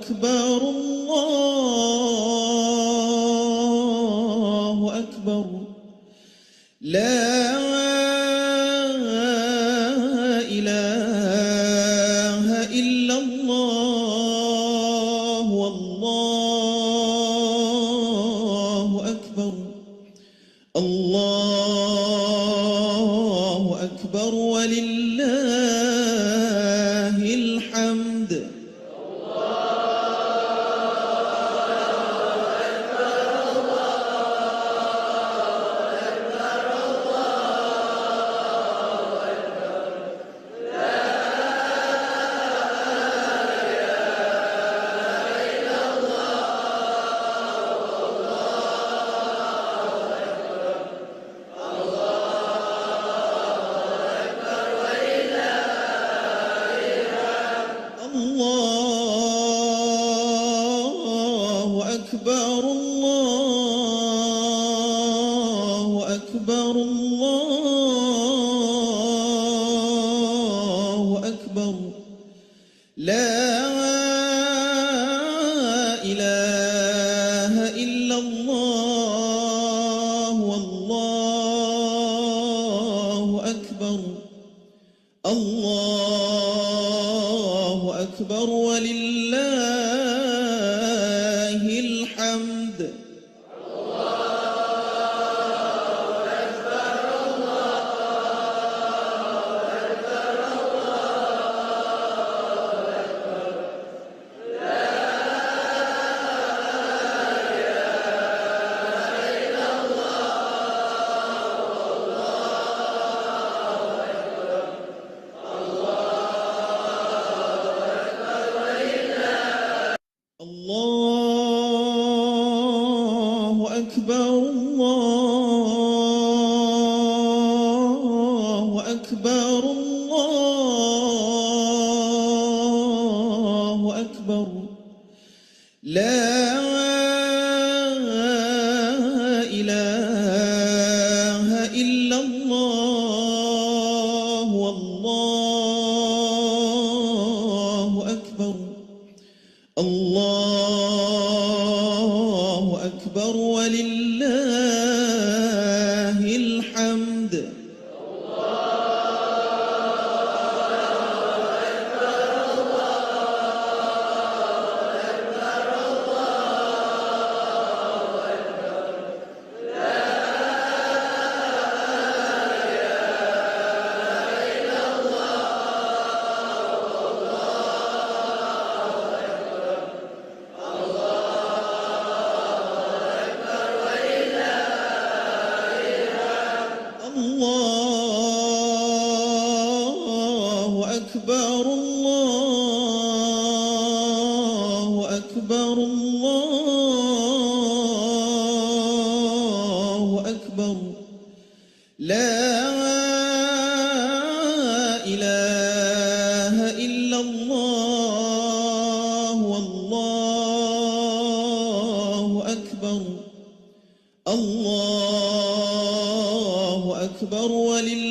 أكبر الله أكبر لا إله إلا الله والله أكبر الله أكبر ولله الحمد الله أكبر الله أكبر الله أكبر لا إله إلا الله والله أكبر الله أكبر ولله الحمد الله أكبر الله أكبر الله أكبر لا إله إلا الله والله أكبر الله أكبر ولله الحمد الله أكبر الله أكبر الله أكبر لا إله إلا الله والله أكبر الله أكبر ولله